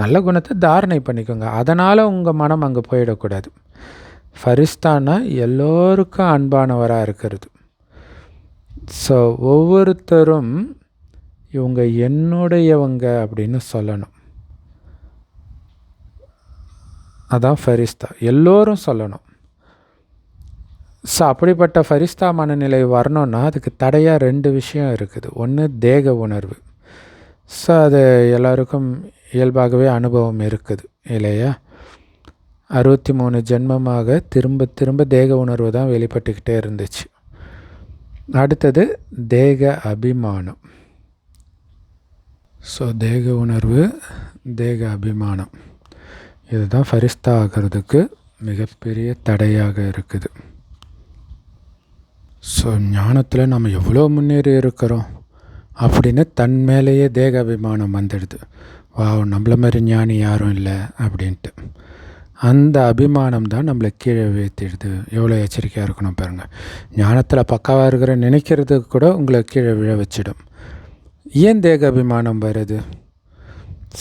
நல்ல குணத்தை தாரணை பண்ணிக்கோங்க. அதனால் உங்கள் மனம் அங்கே போயிடக்கூடாது. ஃபரிஸ்தானா எல்லோருக்கும் அன்பானவராக இருக்கிறது. ஸோ ஒவ்வொருத்தரும் இவங்க என்னுடையவங்க அப்படின்னு சொல்லணும். அதான் ஃபரிஸ்தா, எல்லோரும் சொல்லணும். ஸோ அப்படிப்பட்ட ஃபரிஸ்தா மனநிலை வரணுன்னா அதுக்கு தடையாக 2 விஷயம் இருக்குது. ஒன்று தேக உணர்வு. ஸோ அது எல்லாருக்கும் இயல்பாகவே அனுபவம் இருக்குது இல்லையா? 63 ஜென்மமாக திரும்ப திரும்ப தேக உணர்வு தான் வெளிப்பட்டுக்கிட்டே இருந்துச்சு. அடுத்தது தேக அபிமானம். ஸோ தேக உணர்வு, தேக அபிமானம், இதுதான் ஃபரிஸ்தா ஆகிறதுக்கு மிகப்பெரிய தடையாக இருக்குது. ஸோ ஞானத்தில் நம்ம எவ்வளோ முன்னேறி இருக்கிறோம் அப்படின்னு தன் மேலேயே தேக அபிமானம் வந்துடுது. நம்மள மாதிரி ஞானி யாரும் இல்லை அப்படின்ட்டு. அந்த அபிமானம் தான் நம்மளை கீழே வீழ்த்திடுது. எவ்வளோ எச்சரிக்கையாக இருக்கணும் பாருங்கள். ஞானத்தில் பக்காவாக இருக்கிற நினைக்கிறதுக்கு கூட உங்களை கீழே விழ வச்சிடும். ஏன் தேக அபிமானம் வருது?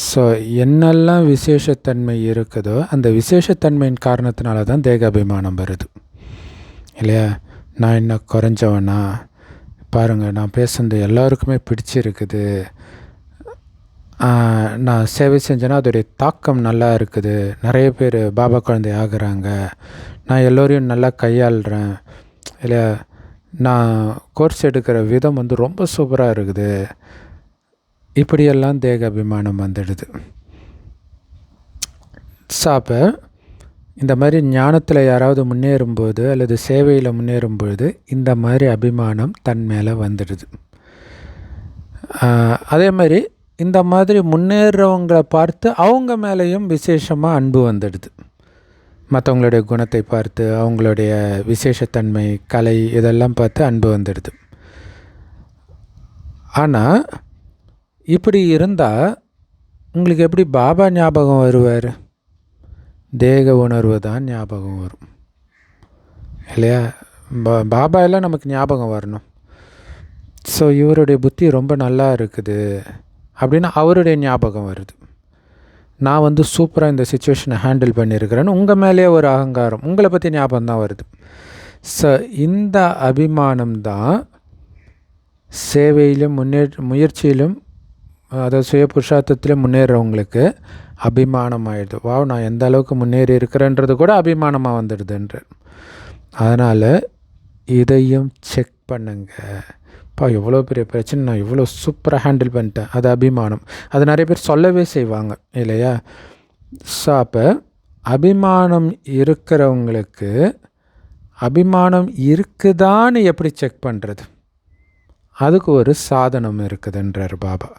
ஸோ என்னெல்லாம் விசேஷத்தன்மை இருக்குதோ அந்த விசேஷத்தன்மையின் காரணத்தினால தான் தேக அபிமானம் வருது இல்லையா? நான் என்ன குறைஞ்சவனா? பாருங்கள், நான் பேசுனது எல்லாருக்குமே பிடிச்சிருக்குது. நான் சேவை செஞ்சேன்னா அதோடைய தாக்கம் நல்லா இருக்குது. நிறைய பேர் பாபா குழந்தை ஆகுறாங்க. நான் எல்லோரையும் நல்லா கையாளுறேன் இல்லையா? நான் கோர்ஸ் எடுக்கிற விதம் ரொம்ப சூப்பராக இருக்குது. இப்படியெல்லாம் தேக அபிமானம் வந்துடுது. ஸோ அப்போ இந்த மாதிரி ஞானத்தில் யாராவது முன்னேறும்போது அல்லது சேவையில் முன்னேறும்பொழுது இந்த மாதிரி அபிமானம் தன் மேலே வந்துடுது. அதே மாதிரி இந்த மாதிரி முன்னேறவங்களை பார்த்து அவங்க மேலேயும் விசேஷமாக அன்பு வந்துடுது. மற்றவங்களுடைய குணத்தை பார்த்து, அவங்களுடைய விசேஷத்தன்மை, கலை, இதெல்லாம் பார்த்து அன்பு வந்துடுது. ஆனால் இப்படி இருந்தால் உங்களுக்கு எப்படி பாபா ஞாபகம் வருவார்? தேக உணர்வு தான் ஞாபகம் வரும் இல்லையா? பாபா எல்லாம் நமக்கு ஞாபகம் வரணும். ஸோ இவருடைய புத்தி ரொம்ப நல்லா இருக்குது அப்படின்னா அவருடைய ஞாபகம் வருது. நான் சூப்பராக இந்த சுச்சுவேஷனை ஹேண்டில் பண்ணியிருக்கிறேன்னு உங்கள் மேலேயே ஒரு அகங்காரம், உங்களை பற்றி ஞாபகம் தான் வருது. ஸோ இந்த அபிமானம் தான் சேவையிலும் முயற்சியிலும், அதாவது சுய புருஷார்த்தத்திலும் முன்னேறவங்களுக்கு அபிமானம் ஆகிடுது. நான் எந்த அளவுக்கு முன்னேறி இருக்கிறேன்றது கூட அபிமானமாக வந்துடுதுன்ற. அதனால் இதையும் செக் பண்ணுங்க. எவ்வளோ பெரிய பிரச்சனை நான் இவ்வளோ சூப்பராக ஹேண்டில் பண்ணிட்டேன், அது அபிமானம். அது நிறைய பேர் சொல்லவே செய்வாங்க இல்லையா? ஸோ அப்போ அபிமானம் இருக்கிறவங்களுக்கு அபிமானம் இருக்குதான்னு எப்படி செக் பண்ணுறது? அதுக்கு ஒரு சாதனம் இருக்குதுன்றார் பாபா.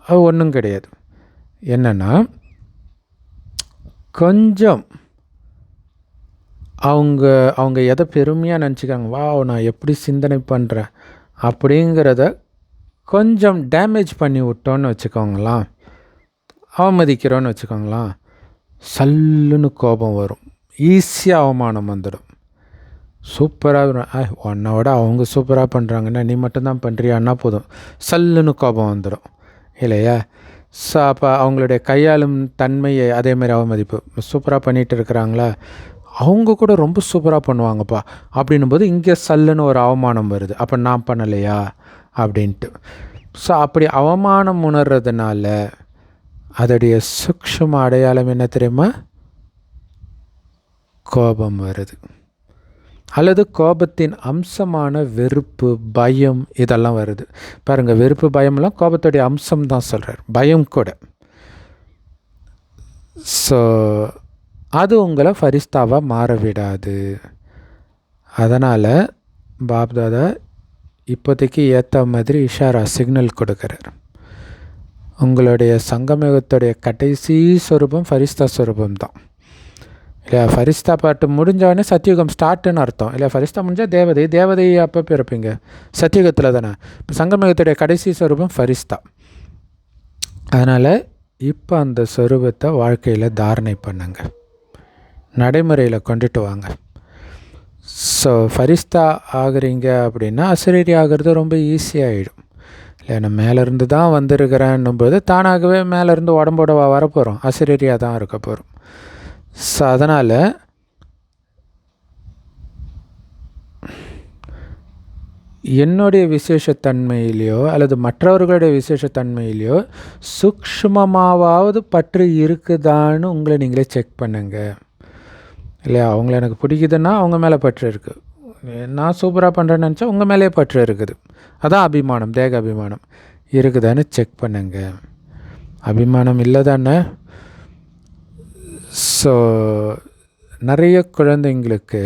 அது ஒன்றும் கிடையாது. என்னென்னா, கொஞ்சம் அவங்க எதை பெருமையாக நினச்சிக்காங்க, நான் எப்படி சிந்தனை பண்ணுறேன் அப்படிங்கிறத கொஞ்சம் டேமேஜ் பண்ணி விட்டோன்னு வச்சுக்கோங்களேன், அவமதிக்கிறோன்னு வச்சுக்கோங்களேன், சல்லுன்னு கோபம் வரும், ஈஸியாக அவமானம் வந்துடும். சூப்பராக உன்னோட அவங்க சூப்பராக பண்ணுறாங்கன்னா நீ மட்டும்தான் பண்ணுறியான்னா போதும், சல்லுன்னு கோபம் வந்துடும் இல்லையா? ஸோ அப்போ அவங்களுடைய கையாளும் தன்மையை அதேமாதிரி அவமதிப்பு. சூப்பராக பண்ணிகிட்டு இருக்கிறாங்களா, அவங்க கூட ரொம்ப சூப்பராக பண்ணுவாங்கப்பா அப்படின்னும்போது இங்கே சல்லுன்னு ஒரு அவமானம் வருது. அப்போ நான் பண்ணலையா அப்படின்ட்டு. ஸோ அப்படி அவமானம் உணர்றதுனால அதோடைய சூக்ஷ்ம அடையாளம் என்ன தெரியுமா? கோபம் வருது. அல்லது கோபத்தின் அம்சமான வெறுப்பு, பயம் இதெல்லாம் வருது. பாருங்கள், வெறுப்பு பயம்லாம் கோபத்துடைய அம்சம் தான் சொல்கிறார், பயம் கூட. ஸோ அது உங்களை ஃபரிஸ்தாவாக மாற விடாது. அதனால் பாப்தாதா இப்போதைக்கு ஏற்ற மாதிரி இஷாரா சிக்னல் கொடுக்குறார். உங்களுடைய சங்கமயுகத்துடைய கடைசி ஸ்வரூபம் ஃபரிஸ்தா ஸ்வரூபம் தான் இல்லையா? ஃபரிஸ்தா பாட்டு முடிஞ்சவொடனே சத்தியுகம் ஸ்டார்ட்டுன்னு அர்த்தம் இல்லையா? ஃபரிஸ்தா முடிஞ்சால் தேவதை அப்போ பிறப்பீங்க சத்தியுகத்தில் தானே. இப்போ சங்கமயுகத்துடைய கடைசி ஸ்வரூபம் ஃபரிஸ்தா. அதனால் இப்போ அந்த ஸ்வரூபத்தை வாழ்க்கையில் தாரணை பண்ணுங்க, நடைமுறையில் கொண்டுட்டு வாங்க. ஸோ ஃபரிஸ்தா ஆகுறீங்க அப்படின்னா அசரீரி ஆகிறது ரொம்ப ஈஸியாகிடும் இல்லை? நான் மேலேருந்து தான் வந்திருக்கிறேன்னும் போது தானாகவே மேலேருந்து உடம்போட வரப்போகிறோம், அசரீரியாக தான் இருக்க போகிறோம். ஸோ அதனால் என்னுடைய விசேஷத்தன்மையிலையோ அல்லது மற்றவர்களுடைய விசேஷத்தன்மையிலையோ சூக்ஷ்மமாவது பற்று இருக்குதான்னு உங்களை நீங்களே செக் பண்ணுங்க இல்லையா? அவங்கள எனக்கு பிடிக்குதுன்னா அவங்க மேலே பற்று இருக்குது. நான் சூப்பராக பண்ணுறேன்னு நினச்சா உங்கள் மேலே பற்று இருக்குது. அதான் அபிமானம், தேக அபிமானம் இருக்குதான்னு செக் பண்ணுங்க. அபிமானம் இல்லை தானே? ஸோ நிறைய குழந்தைங்களுக்கு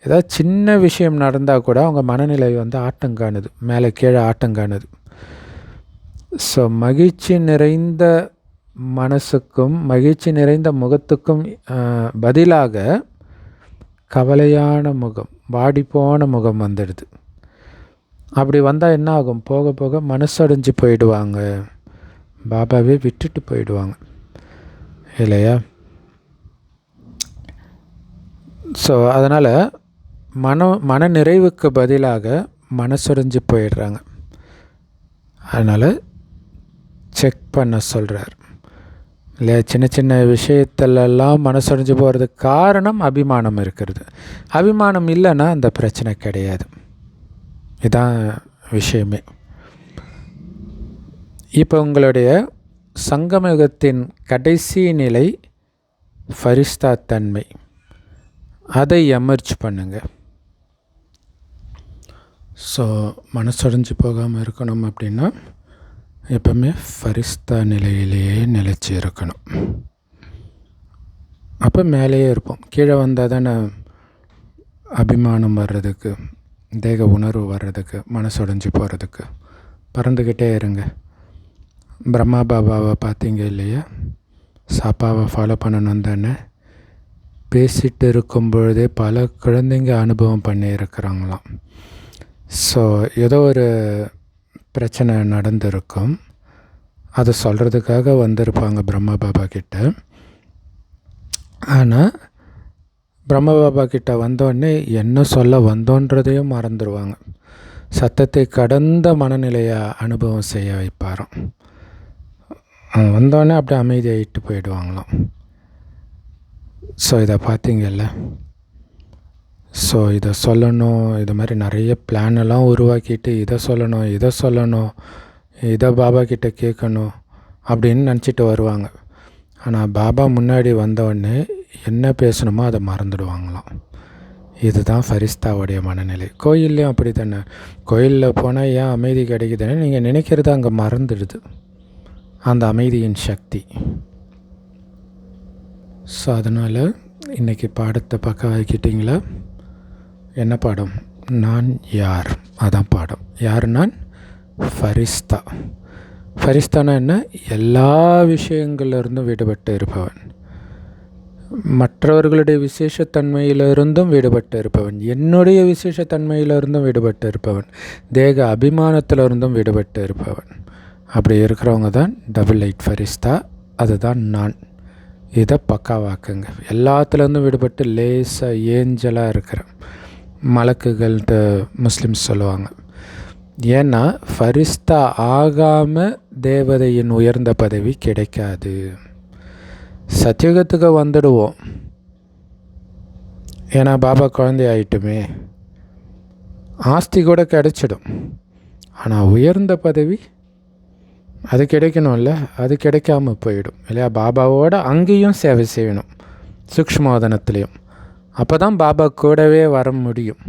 ஏதாவது சின்ன விஷயம் நடந்தால் கூட அவங்க மனநிலை ஆட்டம் காணுது, மேலே கீழே ஆட்டம் காணுது. ஸோ மகிழ்ச்சி நிறைந்த மனசுக்கும் மகிழ்ச்சி நிறைந்த முகத்துக்கும் பதிலாக கவலையான முகம், வாடிப்போன முகம் வந்துடுது. அப்படி வந்தால் என்ன ஆகும்? போக போக மனசடைஞ்சு போயிடுவாங்க, பாபாவே விட்டுட்டு போயிடுவாங்க இல்லையா? ஸோ அதனால் மன நிறைவுக்கு பதிலாக மனசுடைஞ்சு போயிடுறாங்க. அதனால் செக் பண்ண சொல்கிறார் இல்லையா? சின்ன சின்ன விஷயத்திலெல்லாம் மனசுடைஞ்சு போகிறதுக்கு காரணம் அபிமானம் இருக்கிறது. அபிமானம் இல்லைன்னா அந்த பிரச்சனை கிடையாது. இதுதான் விஷயமே. இப்போ உங்களுடைய சங்கமயுகத்தின் கடைசி நிலை ஃபரிஸ்தா தன்மை, அதை எமர்ஜ் பண்ணுங்க. ஸோ மனசுடைஞ்சு போகாமல் இருக்கணும் அப்படின்னா எப்பவுமே ஃபரிஸ்தா நிலையிலேயே நிலைச்சி இருக்கணும். அப்போ மேலேயே இருப்போம். கீழே வந்தால் தானே அபிமானம் வர்றதுக்கு, தேக உணர்வு வர்றதுக்கு, மனசுடைஞ்சு போகிறதுக்கு. பறந்துக்கிட்டே இருங்க. பிரம்மா பாபாவை பார்த்தீங்க இல்லையா? சாப்பாவை ஃபாலோ பண்ணணும் தானே? பேசிகிட்டு இருக்கும் பொழுதே பல குழந்தைங்க அனுபவம் பண்ணியிருக்கிறாங்களாம். ஸோ ஏதோ ஒரு பிரச்சனை நடந்திருக்கும், அதை சொல்கிறதுக்காக வந்திருப்பாங்க பிரம்மா பாபா கிட்ட. ஆனால் பிரம்மா பாபா கிட்ட வந்தோடனே என்ன சொல்ல வந்தோன்றதையும் மறந்துடுவாங்க. சத்தத்தை கடந்த மனநிலையை அனுபவம் செய்ய வைப்பாராம். வந்தோடனே அப்படியே அமைதியாகிட்டு போயிடுவாங்களாம். ஸோ இதை பார்த்தீங்கல்ல? ஸோ இதை சொல்லணும், இது மாதிரி நிறைய பிளானெல்லாம் உருவாக்கிட்டு இதை சொல்லணும், இதை பாபா கிட்டே கேட்கணும் அப்படின்னு நினச்சிட்டு வருவாங்க. ஆனால் பாபா முன்னாடி வந்தவுடனே என்ன பேசணுமோ அதை மறந்துடுவாங்களாம். இதுதான் ஃபரிஸ்தாவுடைய மனநிலை. கோயில்லையும் அப்படி தானே. கோயிலில் போனால் ஏன் அமைதி கிடைக்குதுன்னு நீங்கள் நினைக்கிறது அங்கே மறந்துடுது, அந்த அமைதியின் சக்தி. ஸோ அதனால் இன்றைக்கி பாடத்தை பக்கம் ஆக்கிட்டிங்களா? என்ன பாடம்? நான் யார், அதான் பாடம். யார் நான்? ஃபரிஸ்தா. ஃபரிஸ்தானா என்ன? எல்லா விஷயங்களிலிருந்தும் விடுபட்டு இருப்பவன், மற்றவர்களுடைய விசேஷத்தன்மையிலிருந்தும் விடுபட்டு இருப்பவன், என்னுடைய விசேஷத்தன்மையிலிருந்தும் விடுபட்டு இருப்பவன், தேக அபிமானத்திலிருந்தும் விடுபட்டு இருப்பவன். அப்படி இருக்கிறவங்க தான் டபுள் லைட் ஃபரிஸ்தா. அதுதான் நான். இதை பக்காவாக்குங்க. எல்லாத்துலேருந்தும் விடுபட்டு லேசாக ஏஞ்சலாக இருக்கிறேன். மலக்குகள்கிட்ட முஸ்லிம்ஸ் சொல்லுவாங்க. ஏன்னா ஃபரிஸ்தா ஆகாமல் தேவதையின் உயர்ந்த பதவி கிடைக்காது. சத்தியுகத்துக்கு வந்துடுவோம், ஏன்னா பாபா குழந்தை ஆயிட்டுமே, ஆஸ்தி கூட கிடைச்சிடும். ஆனால் உயர்ந்த பதவி அது கிடைக்கணும்ல, அது கிடைக்காம போயிடும் இல்லையா? பாபாவோட அங்கேயும் சேவை செய்யணும், சூக்ஷ்மோதனத்துலேயும். அப்போ தான் பாபா கூடவே வர முடியும்.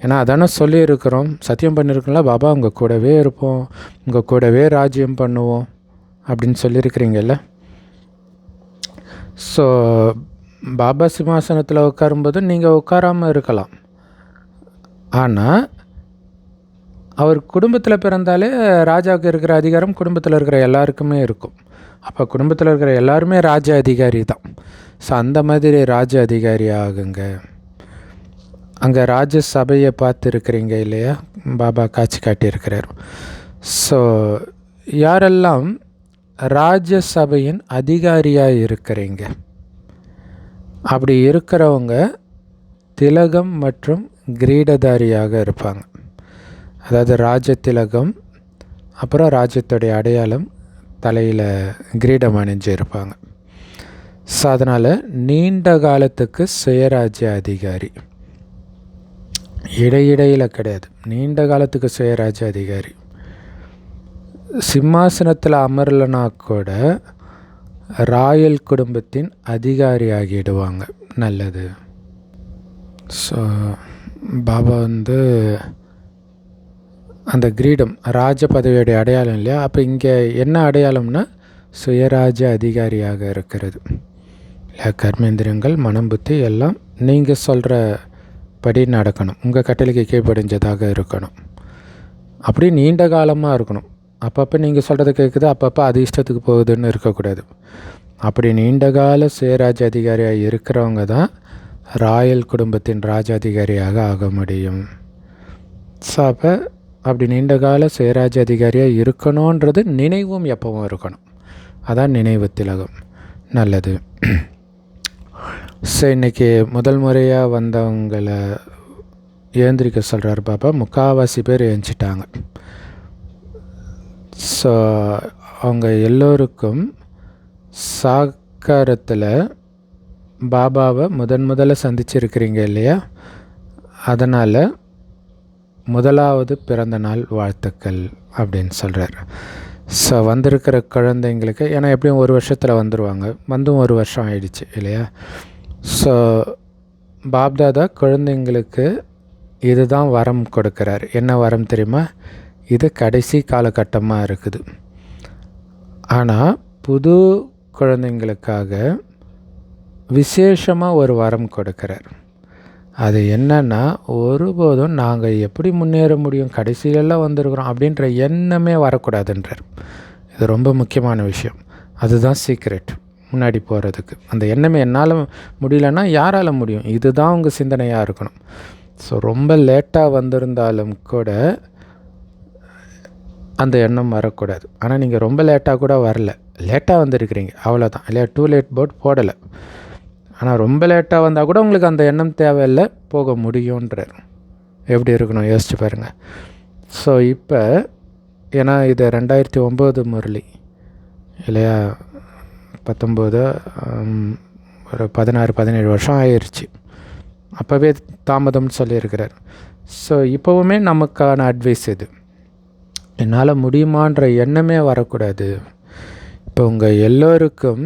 ஏன்னா அதானே சொல்லியிருக்கிறோம், சத்தியம் பண்ணியிருக்கோம்ல, பாபா உங்கள் கூடவே இருப்போம், உங்கள் கூடவே ராஜ்யம் பண்ணுவோம் அப்படின்னு சொல்லியிருக்கிறீங்கல்ல. ஸோ பாபா சிம்மாசனத்தில் உட்காரும்போது நீங்கள் உட்காராமல் இருக்கலாம். ஆனால் அவர் குடும்பத்தில் பிறந்தாலே ராஜாவுக்கு இருக்கிற அதிகாரம் குடும்பத்தில் இருக்கிற எல்லாருக்குமே இருக்கும். அப்போ குடும்பத்தில் இருக்கிற எல்லாருமே ராஜ அதிகாரி தான். ஸோ அந்த மாதிரி ராஜ அதிகாரி ஆகுங்க. அங்கே ராஜசபையை பார்த்துருக்கிறீங்க இல்லையா? பாபா காட்சி காட்டியிருக்கிறார். ஸோ யாரெல்லாம் ராஜசபையின் அதிகாரியாக இருக்கிறீங்க, அப்படி இருக்கிறவங்க திலகம் மற்றும் கிரீடதாரியாக இருப்பாங்க. அதாவது ராஜ திலகம், அப்புறம் ராஜ்யத்துடைய அடையாளம், தலையில் கிரீடம் அணிஞ்சு இருப்பாங்க. ஸோ அதனால் நீண்ட காலத்துக்கு சுயராஜ்ய அதிகாரி, இடையிடையில் கிடையாது, நீண்ட காலத்துக்கு சுயராஜ்ய அதிகாரி. சிம்மாசனத்தில் அமரலைனா கூட ராயல் குடும்பத்தின் அதிகாரி ஆகிடுவாங்க. நல்லது. ஸோ பாபா அந்த கிரீடம் ராஜ பதவியுடைய அடையாளம் இல்லையா? அப்போ இங்கே என்ன அடையாளம்னா சுயராஜ அதிகாரியாக இருக்கிறது இல்லையா? கர்மேந்திரியங்கள், மனம், புத்தி எல்லாம் நீங்கள் சொல்கிற படி நடக்கணும், உங்கள் கட்டளைக்கு கீழ்ப்படிஞ்சதாக இருக்கணும். அப்படி நீண்ட காலமாக இருக்கணும். அப்பப்போ நீங்கள் சொல்கிறத கேட்குது, அப்பப்போ அது இஷ்டத்துக்கு போகுதுன்னு இருக்கக்கூடாது. அப்படி நீண்டகால சுயராஜ அதிகாரியாக இருக்கிறவங்க தான் ராயல் குடும்பத்தின் ராஜாதிகாரியாக ஆக முடியும். ஸோ அப்போ அப்படி நீண்டகால சுயராஜ அதிகாரியாக இருக்கணுன்றது நினைவும் எப்பவும் இருக்கணும். அதான் நினைவு திலகம். நல்லது. ஸோ இன்றைக்கி முதல் முறையாக வந்தவங்களை ஏந்திரிக்க சொல்கிறார் பாபா. முக்கால்வாசி பேர் ஏஞ்சிட்டாங்க. ஸோ அவங்க எல்லோருக்கும் சாக்காரத்தில் பாபாவை முதல்ல சந்திச்சிருக்கிறீங்க இல்லையா? அதனால் முதலாவது பிறந்த நாள் வாழ்த்துக்கள் அப்படின்னு சொல்கிறார். ஸோ வந்திருக்கிற குழந்தைங்களுக்கு, ஏன்னா எப்படியும் ஒரு வருஷத்தில் வந்துடுவாங்க, வந்தும் ஒரு வருஷம் ஆயிடுச்சு இல்லையா? ஸோ பாப்தாதா குழந்தைங்களுக்கு இதுதான் வரம் கொடுக்குறார். என்ன வரம் தெரியுமா? இது கடைசி காலகட்டமாக இருக்குது. ஆனால் புது குழந்தைங்களுக்காக விசேஷமாக ஒரு வரம் கொடுக்குறார். அது என்னன்னா, ஒருபோதும் நாங்கள் எப்படி முன்னேற முடியும், கடைசியிலெல்லாம் வந்திருக்கிறோம் அப்படின்ற எண்ணமே வரக்கூடாதுன்றார். இது ரொம்ப முக்கியமான விஷயம். அதுதான் சீக்ரெட் முன்னாடி போகிறதுக்கு. அந்த எண்ணமே என்னால் முடியலன்னா யாரால் முடியும்? இதுதான் உங்கள் சிந்தனையாக இருக்கணும். ஸோ ரொம்ப லேட்டாக வந்திருந்தாலும் கூட அந்த எண்ணம் வரக்கூடாது. ஆனால் நீங்கள் ரொம்ப லேட்டாக கூட வரல, லேட்டாக வந்திருக்கிறீங்க அவ்வளோதான் இல்லையா? டூ லேட் போர்ட் போடலை. ஆனால் ரொம்ப லேட்டாக வந்தால் கூட உங்களுக்கு அந்த எண்ணம் தேவையில்லை, போக முடியுன்றார். எப்படி இருக்கணும் யோசிச்சு பாருங்கள். ஸோ இப்போ ஏன்னா இது 2009 முரளி இல்லையா? 19 ஒரு 16-17 வருஷம் ஆயிடுச்சு. அப்போவே தாமதம்னு சொல்லியிருக்கிறார். ஸோ இப்போவுமே நமக்கான அட்வைஸ் இது. என்னால் முடியுமான்ற எண்ணமே வரக்கூடாது. இப்போ உங்கள் எல்லோருக்கும்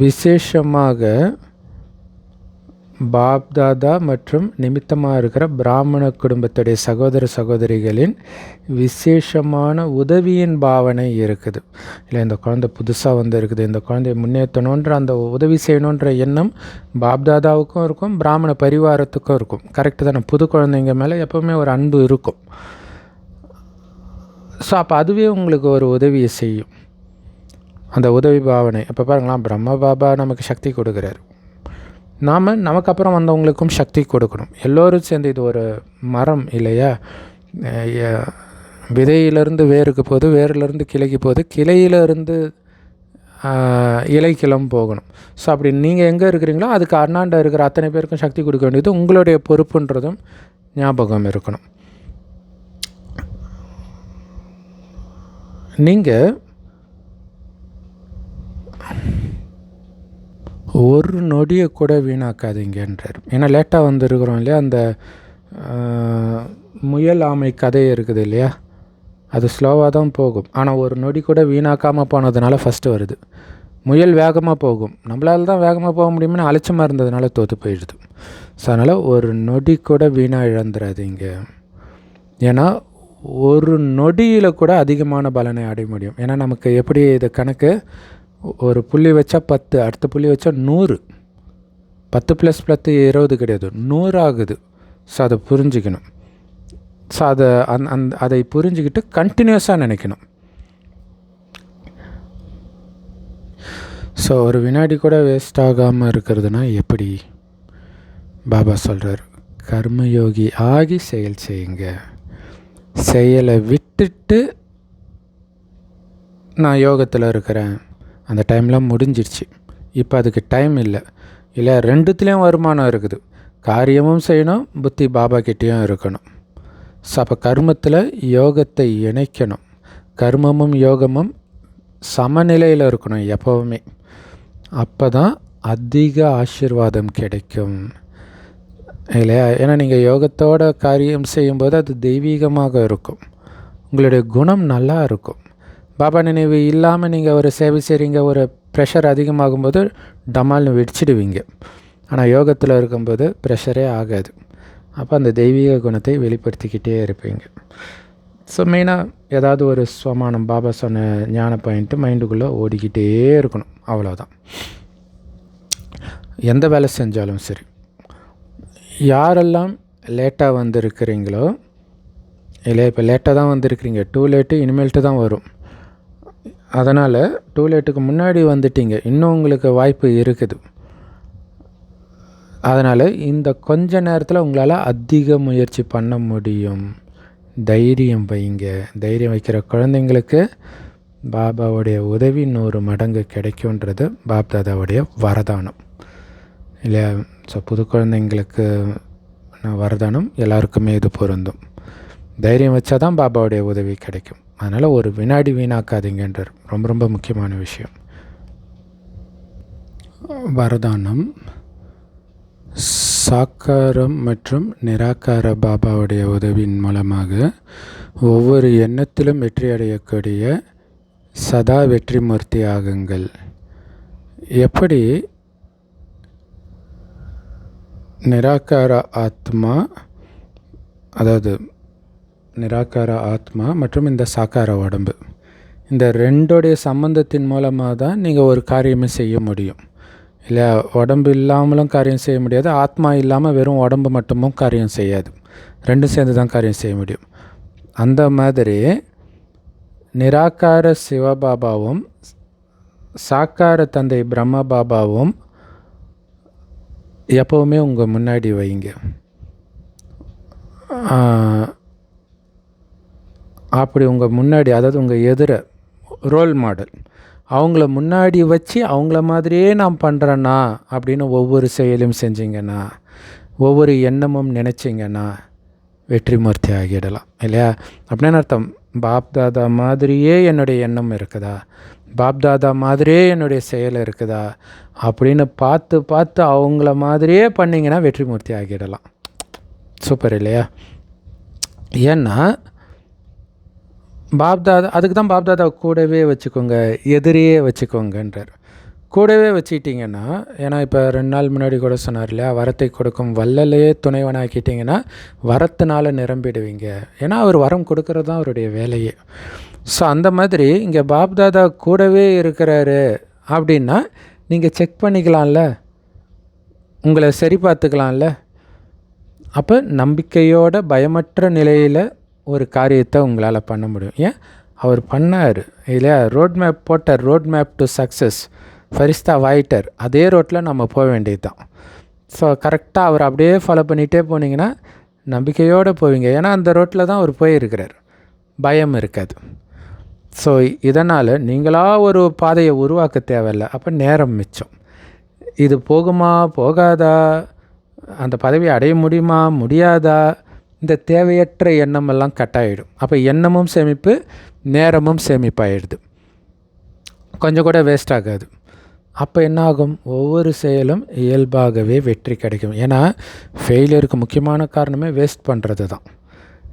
விசேஷமாக பாப்தாதா மற்றும் நிமித்தமாக இருக்கிற பிராமண குடும்பத்துடைய சகோதர சகோதரிகளின் விசேஷமான உதவியின் பாவனை இருக்குது இல்லை? இந்த குழந்தை புதுசாக வந்து இருக்குது, இந்த குழந்தைய முன்னேற்றணுன்ற அந்த உதவி செய்யணுன்ற எண்ணம் பாப்தாதாவுக்கும் இருக்கும், பிராமண பரிவாரத்துக்கும் இருக்கும். கரெக்டு தானே? புது குழந்தைங்க மேலே எப்போவுமே ஒரு அன்பு இருக்கும். ஸோ அப்போ அதுவே உங்களுக்கு ஒரு உதவியை செய்யும், அந்த உதவி பாவனை. இப்போ பாருங்களா, பிரம்ம பாபா நமக்கு சக்தி கொடுக்குறாரு, நாம் நமக்கு அப்புறம் வந்தவங்களுக்கும் சக்தி கொடுக்கணும். எல்லோரும் சேர்ந்து இது ஒரு மரம் இல்லையா? விதையிலேருந்து வேருக்கு போகுது, வேரிலேருந்து கிளைக்கு போகுது, கிளையிலேருந்து இலைக்கிளம் போகணும். ஸோ அப்படி நீங்கள் எங்கே இருக்கிறீங்களோ அதுக்கு அண்ணாண்ட இருக்கிற அத்தனை பேருக்கும் சக்தி கொடுக்க வேண்டியது உங்களுடைய பொறுப்புன்றதும் ஞாபகம் இருக்கணும். நீங்கள் ஒரு நொடியை கூட வீணாக்காதீங்கன்றார். ஏன்னா லேட்டாக வந்துருக்குறோம் இல்லையா, அந்த முயல் ஆமை கதை இருக்குது இல்லையா, அது ஸ்லோவாக தான் போகும். ஆனால் ஒரு நொடி கூட வீணாக்காமல் போனதுனால ஃபஸ்ட்டு வருது. முயல் வேகமாக போகும், நம்மளால் தான் வேகமாக போக முடியும்னு அலட்சியமாக இருந்ததுனால தோற்று போயிடுது. ஸோ அதனால் ஒரு நொடி கூட வீணாக இழந்துடாதீங்க. ஏன்னா ஒரு நொடியில் கூட அதிகமான பலனை அடைய முடியும். ஏன்னா நமக்கு எப்படி இது கணக்கு, ஒரு புள்ளி வச்சா 10, அடுத்த புள்ளி வச்சா 100, 10 + 10 20 கிடையாது, 100 ஆகுது. ஸோ அதை புரிஞ்சுக்கணும். ஸோ அதை புரிஞ்சுக்கிட்டு கண்டினியூஸாக நினைக்கணும். ஸோ ஒரு வினாடி கூட வேஸ்ட் ஆகாமல் இருக்கிறதுனா எப்படி? பாபா சொல்கிறார், கர்மயோகி ஆகி செயல் செய்யுங்க. செயலை விட்டுட்டு நான் யோகத்தில் இருக்கிறேன், அந்த டைம்லாம் முடிஞ்சிடுச்சு, இப்போ அதுக்கு டைம் இல்லை. இல்லை, ரெண்டுத்துலேயும் வருமானம் இருக்குது. காரியமும் செய்யணும், புத்தி பாபா கிட்டேயும் இருக்கணும். ஸோ அப்போ கர்மத்தில் யோகத்தை இணைக்கணும். கர்மமும் யோகமும் சமநிலையில் இருக்கணும் எப்போவுமே. அப்போ தான் அதிக ஆசீர்வாதம் கிடைக்கும் இல்லையா? ஏன்னா நீங்கள் யோகத்தோட காரியம் செய்யும்போது அது தெய்வீகமாக இருக்கும், உங்களுடைய குணம் நல்லா இருக்கும். பாபா நினைவு இல்லாமல் நீங்கள் ஒரு சேவை செய்கிறீங்க, ஒரு ப்ரெஷர் அதிகமாகும்போது டமால்னு வெடிச்சிடுவீங்க. ஆனால் யோகத்தில் இருக்கும்போது ப்ரெஷரே ஆகாது. அப்போ அந்த தெய்வீக குணத்தை வெளிப்படுத்திக்கிட்டே இருப்பீங்க. ஸோ மெயினாக ஏதாவது ஒரு ஸ்வமானம், பாபா சொன்ன ஞான பாயிண்ட்டு மைண்டுக்குள்ளே ஓடிக்கிட்டே இருக்கணும், அவ்வளோதான். எந்த வேலை செஞ்சாலும் சரி. யாரெல்லாம் லேட்டாக வந்திருக்கிறீங்களோ, இல்லை இப்போ லேட்டாக தான் வந்திருக்கிறீங்க, டூ லேட்டு இனிமேல்ட்டு தான் வரும். அதனால் டூ லேட்டுக்கு முன்னாடி வந்துட்டீங்க, இன்னும் உங்களுக்கு வாய்ப்பு இருக்குது. அதனால் இந்த கொஞ்ச நேரத்தில் உங்களால் அதிக முயற்சி பண்ண முடியும். தைரியம் வைங்க. தைரியம் வைக்கிற குழந்தைங்களுக்கு பாபாவுடைய உதவி 100 மடங்கு கிடைக்குன்றது பாப்தாதாவுடைய வரதானம் இல்லையா? ஸோ புது குழந்தைங்களுக்கு வரதானம் எல்லாருக்குமே இது பொருந்தும். தைரியம் வச்சா தான் பாபாவுடைய உதவி கிடைக்கும். அதனால் ஒரு வினாடி வீணாக்காதீங்கன்றார். ரொம்ப ரொம்ப முக்கியமான விஷயம். வரதானம் சாக்காரம் மற்றும் நிராகார பாபாவுடைய உதவியின் மூலமாக ஒவ்வொரு எண்ணத்திலும் வெற்றி அடையக்கூடிய சதா வெற்றிமூர்த்தி ஆகுங்கள். எப்படி நிராகார ஆத்மா, அதாவது நிராகார ஆத்மா மற்றும் இந்த சாக்கார உடம்பு, இந்த ரெண்டோடைய சம்பந்தத்தின் மூலமாக தான் நீங்கள் ஒரு காரியமே செய்ய முடியும் இல்லையா? உடம்பு இல்லாமலும் காரியம் செய்ய முடியாது, ஆத்மா இல்லாமல் வெறும் உடம்பு மட்டுமும் காரியம் செய்யாது. ரெண்டும் சேர்ந்து தான் காரியம் செய்ய முடியும். அந்த மாதிரி நிராகார சிவபாபாவும் சாக்கார தந்தை பிரம்ம பாபாவும் எப்போவுமே உங்கள் முன்னாடி வைங்க. அப்படி உங்கள் முன்னாடி, அதாவது உங்கள் எதிர ரோல் மாடல், அவங்கள முன்னாடி வச்சு அவங்கள மாதிரியே நான் பண்ணுறேன்னா அப்படின்னு ஒவ்வொரு செயலையும் செஞ்சிங்கன்னா, ஒவ்வொரு எண்ணமும் நினச்சிங்கன்னா வெற்றிமூர்த்தி ஆகிடலாம் இல்லையா? அப்படின்னு அர்த்தம், பாப்தாதா மாதிரியே என்னுடைய எண்ணம் இருக்குதா, பாப்தாதா மாதிரியே என்னுடைய செயல் இருக்குதா அப்படின்னு பார்த்து பார்த்து அவங்கள மாதிரியே பண்ணிங்கன்னா வெற்றிமூர்த்தி ஆகிடலாம். சூப்பர் இல்லையா? ஏன்னா பாப்தாதா, அதுக்கு தான் பாப்தாதா கூடவே வச்சுக்கோங்க, எதிரியே வச்சுக்கோங்கன்றார். கூடவே வச்சுக்கிட்டிங்கன்னா, ஏன்னா இப்போ 2 நாள் முன்னாடி கூட சொன்னார் இல்லையா, வரத்தை கொடுக்கும் வல்லலையே துணைவனாக்கிட்டிங்கன்னா வரத்தினால நிரம்பிடுவீங்க. ஏன்னா அவர் வரம் கொடுக்கறது தான் அவருடைய வேலையே. ஸோ அந்த மாதிரி இங்கே பாப்தாதா கூடவே இருக்கிறாரு அப்படின்னா நீங்கள் செக் பண்ணிக்கலாம்ல, உங்களை சரி பார்த்துக்கலாம்ல. அப்போ நம்பிக்கையோட பயமற்ற நிலையில் ஒரு காரியத்தை உங்களால் பண்ண முடியும். ஏன் அவர் பண்ணார் இல்லையா? ரோட் மேப் போட்டார், ரோட் மேப் டு சக்ஸஸ், ஃபரிஸ்தா வாயிட்டார். அதே ரோட்டில் நம்ம போக வேண்டியது தான். ஸோ கரெக்டாக அவர் அப்படியே ஃபாலோ பண்ணிகிட்டே போனீங்கன்னா நம்பிக்கையோடு போவீங்க. ஏன்னா அந்த ரோட்டில் தான் அவர் போயிருக்கிறார், பயம் இருக்காது. ஸோ இதனால் நீங்களாக ஒரு பாதையை உருவாக்க தேவையில்லை. அப்போ நேரம் மிச்சம். இது போகுமா போகாதா, அந்த பதவியை அடைய முடியுமா முடியாதா, இந்த தேவையற்ற எண்ணமெல்லாம் கட்டாயிடும். அப்போ எண்ணமும் சேமிப்பு, நேரமும் சேமிப்பாயிடுது, கொஞ்சம் கூட வேஸ்ட் ஆகாது. அப்போ என்ன ஆகும்? ஒவ்வொரு செயலும் இயல்பாகவே வெற்றி கிடைக்கும். ஏன்னா ஃபெயிலியருக்கு முக்கியமான காரணமே வேஸ்ட் பண்ணுறது தான்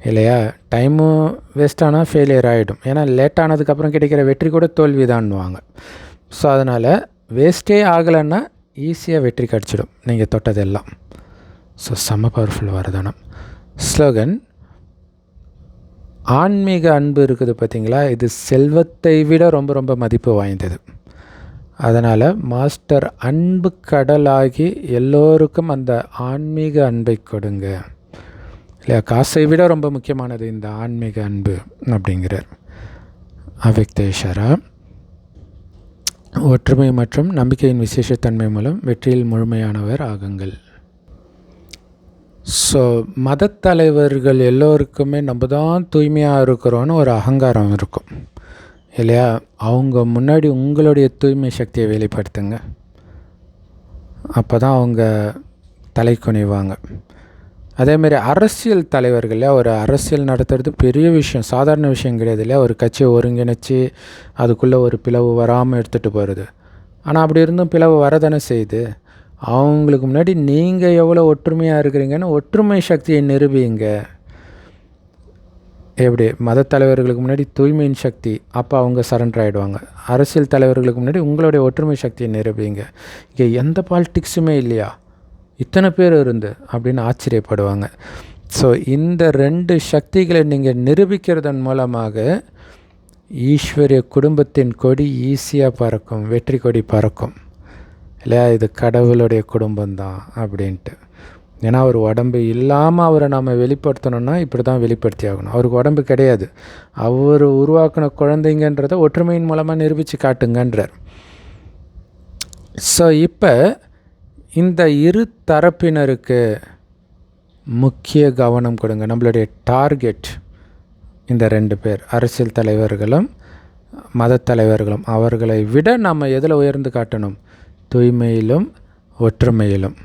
இல்லையா? டைமும் வேஸ்ட் ஆனால் ஃபெயிலியர் ஆகிடும். ஏன்னா லேட் ஆனதுக்கப்புறம் கிடைக்கிற வெற்றி கூட தோல்வி தான்னுவாங்க. ஸோ அதனால் வேஸ்ட்டே ஆகலைன்னா ஈஸியாக வெற்றி கிடச்சிடும் நீங்கள் தொட்டதெல்லாம். ஸோ செம்ம பவர்ஃபுல் வரதானம். ஸ்லோகன்: ஆன்மீக அன்பு இருக்குது பார்த்திங்களா, இது செல்வத்தை விட ரொம்ப ரொம்ப மதிப்பு வாய்ந்தது. அதனால் மாஸ்டர் அன்பு கடலாகி எல்லோருக்கும் அந்த ஆன்மீக அன்பை கொடுங்க இல்லையா? காசை விட ரொம்ப முக்கியமானது இந்த ஆன்மீக அன்பு அப்படிங்கிறார். அவ்யக்தேஸ்வரா. ஒற்றுமை மற்றும் நம்பிக்கையின் விசேஷத்தன்மை மூலம் வெற்றியில் முழுமையானவர் ஆகுங்கள். ஸோ மதத்தலைவர்கள் எல்லோருக்குமே நம்ம தான் தூய்மையாக இருக்கிறோன்னு ஒரு அகங்காரம் இருக்கும் இல்லையா? அவங்க முன்னாடி உங்களுடைய தூய்மை சக்தியை வெளிப்படுத்துங்க. அப்போ தான் அவங்க தலை குனிவாங்க. அதேமாரி அரசியல் தலைவர்கள் இல்லையா, ஒரு அரசியல் நடத்துறது பெரிய விஷயம், சாதாரண விஷயம் கிடையாது இல்லையா? ஒரு கட்சியை ஒருங்கிணைச்சி அதுக்குள்ளே ஒரு பிளவு வராமல் எடுத்துகிட்டு போகிறது. ஆனால் அப்படி இருந்தும் பிளவு வரதானே செய்யுது. அவங்களுக்கு முன்னாடி நீங்கள் எவ்வளோ ஒற்றுமையாக இருக்கிறீங்கன்னு ஒற்றுமை சக்தியை நிரூபிங்க. எப்படி? மத தலைவர்களுக்கு முன்னாடி தூய்மையின் சக்தி, அப்போ அவங்க சரண்டர் ஆகிடுவாங்க. அரசியல் தலைவர்களுக்கு முன்னாடி உங்களுடைய ஒற்றுமை சக்தியை நிரூபிங்க. இங்கே எந்த பாலிட்டிக்ஸுமே இல்லையா, இத்தனை பேர் இருந்து அப்படின்னு ஆச்சரியப்படுவாங்க. ஸோ இந்த 2 சக்திகளை நீங்கள் நிரூபிக்கிறதன் மூலமாக ஈஸ்வரிய குடும்பத்தின் கொடி ஈஸியாக பறக்கும், வெற்றி கொடி பறக்கும் இல்லையா? இது கடவுளுடைய குடும்பம்தான் அப்படின்ட்டு. ஏன்னா அவர் உடம்பு இல்லாமல் அவரை நம்ம வெளிப்படுத்தணுன்னா இப்படி தான் வெளிப்படுத்தி ஆகணும். அவருக்கு உடம்பு கிடையாது, அவர் உருவாக்கின குழந்தைங்கன்றதை ஒற்றுமையின் மூலமாக நிரூபித்து காட்டுங்கன்றார். ஸோ இப்போ இந்த இரு தரப்பினருக்கு முக்கிய கவனம் கொடுங்க. நம்மளுடைய டார்கெட் இந்த 2 பேர், அரசியல் தலைவர்களும் மத தலைவர்களும். அவர்களை விட நம்ம எதில் உயர்ந்து காட்டணும்? தூய்மையிலும் ஒற்றுமையிலும்.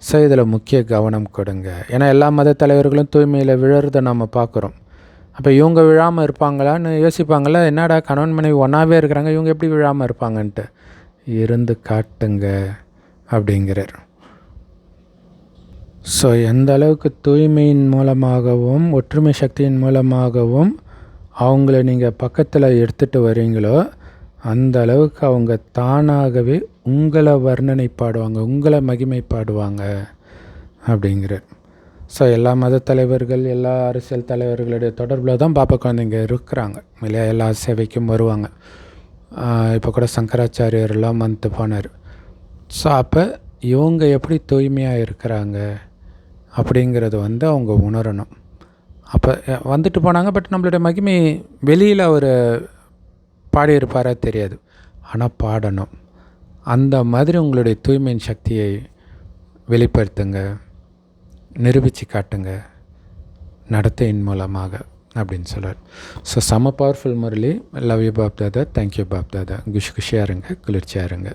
ஸோ இதில் முக்கிய கவனம் கொடுங்க. ஏன்னா எல்லா மத தலைவர்களும் தூய்மையில் விழுறதை நம்ம பார்க்குறோம். அப்போ இவங்க விழாமல் இருப்பாங்களான்னு யோசிப்பாங்களா? என்னடா கணவன் மனைவி ஒன்றாவே இருக்கிறாங்க, இவங்க எப்படி விழாமல் இருப்பாங்கன்ட்டு. இருந்து காட்டுங்க அப்படிங்கிறார். ஸோ எந்த அளவுக்கு தூய்மையின் மூலமாகவும் ஒற்றுமை சக்தியின் மூலமாகவும் அவங்கள நீங்கள் பக்கத்தில் எடுத்துகிட்டு வரீங்களோ அந்த அளவுக்கு அவங்க தானாகவே உங்களை வர்ணனை பாடுவாங்க, உங்களை மகிமை பாடுவாங்க அப்படிங்கிறார். ஸோ எல்லா மத தலைவர்கள், எல்லா அரசியல் தலைவர்களுடைய தொடர்பில் தான் பாப்பா குழந்தைங்க இருக்கிறாங்க இல்லையா? எல்லா சேவைக்கும் வருவாங்க. இப்போ கூட சங்கராச்சாரியர்லாம் வந்து போனார். ஸோ அப்போ இவங்க எப்படி தூய்மையாக இருக்கிறாங்க அப்படிங்கிறது அவங்க உணரணும். அப்போ வந்துட்டு போனாங்க, பட் நம்மளுடைய மகிமை வெளியில் அவர் பாடியிருப்பாரா தெரியாது, ஆனால் பாடணும். அந்த மாதிரி உங்களுடைய தூய்மையின் சக்தியை வெளிப்படுத்துங்க, நிரூபித்து காட்டுங்க நடத்தையின் மூலமாக அப்படின்னு சொல்கிறார். ஸோ செம பவர்ஃபுல் முரளி. லவ் யூ பாப் தாதா. தேங்க்யூ பாப் தாதா. குஷியாக இருங்க, குளிர்ச்சியாக இருங்க.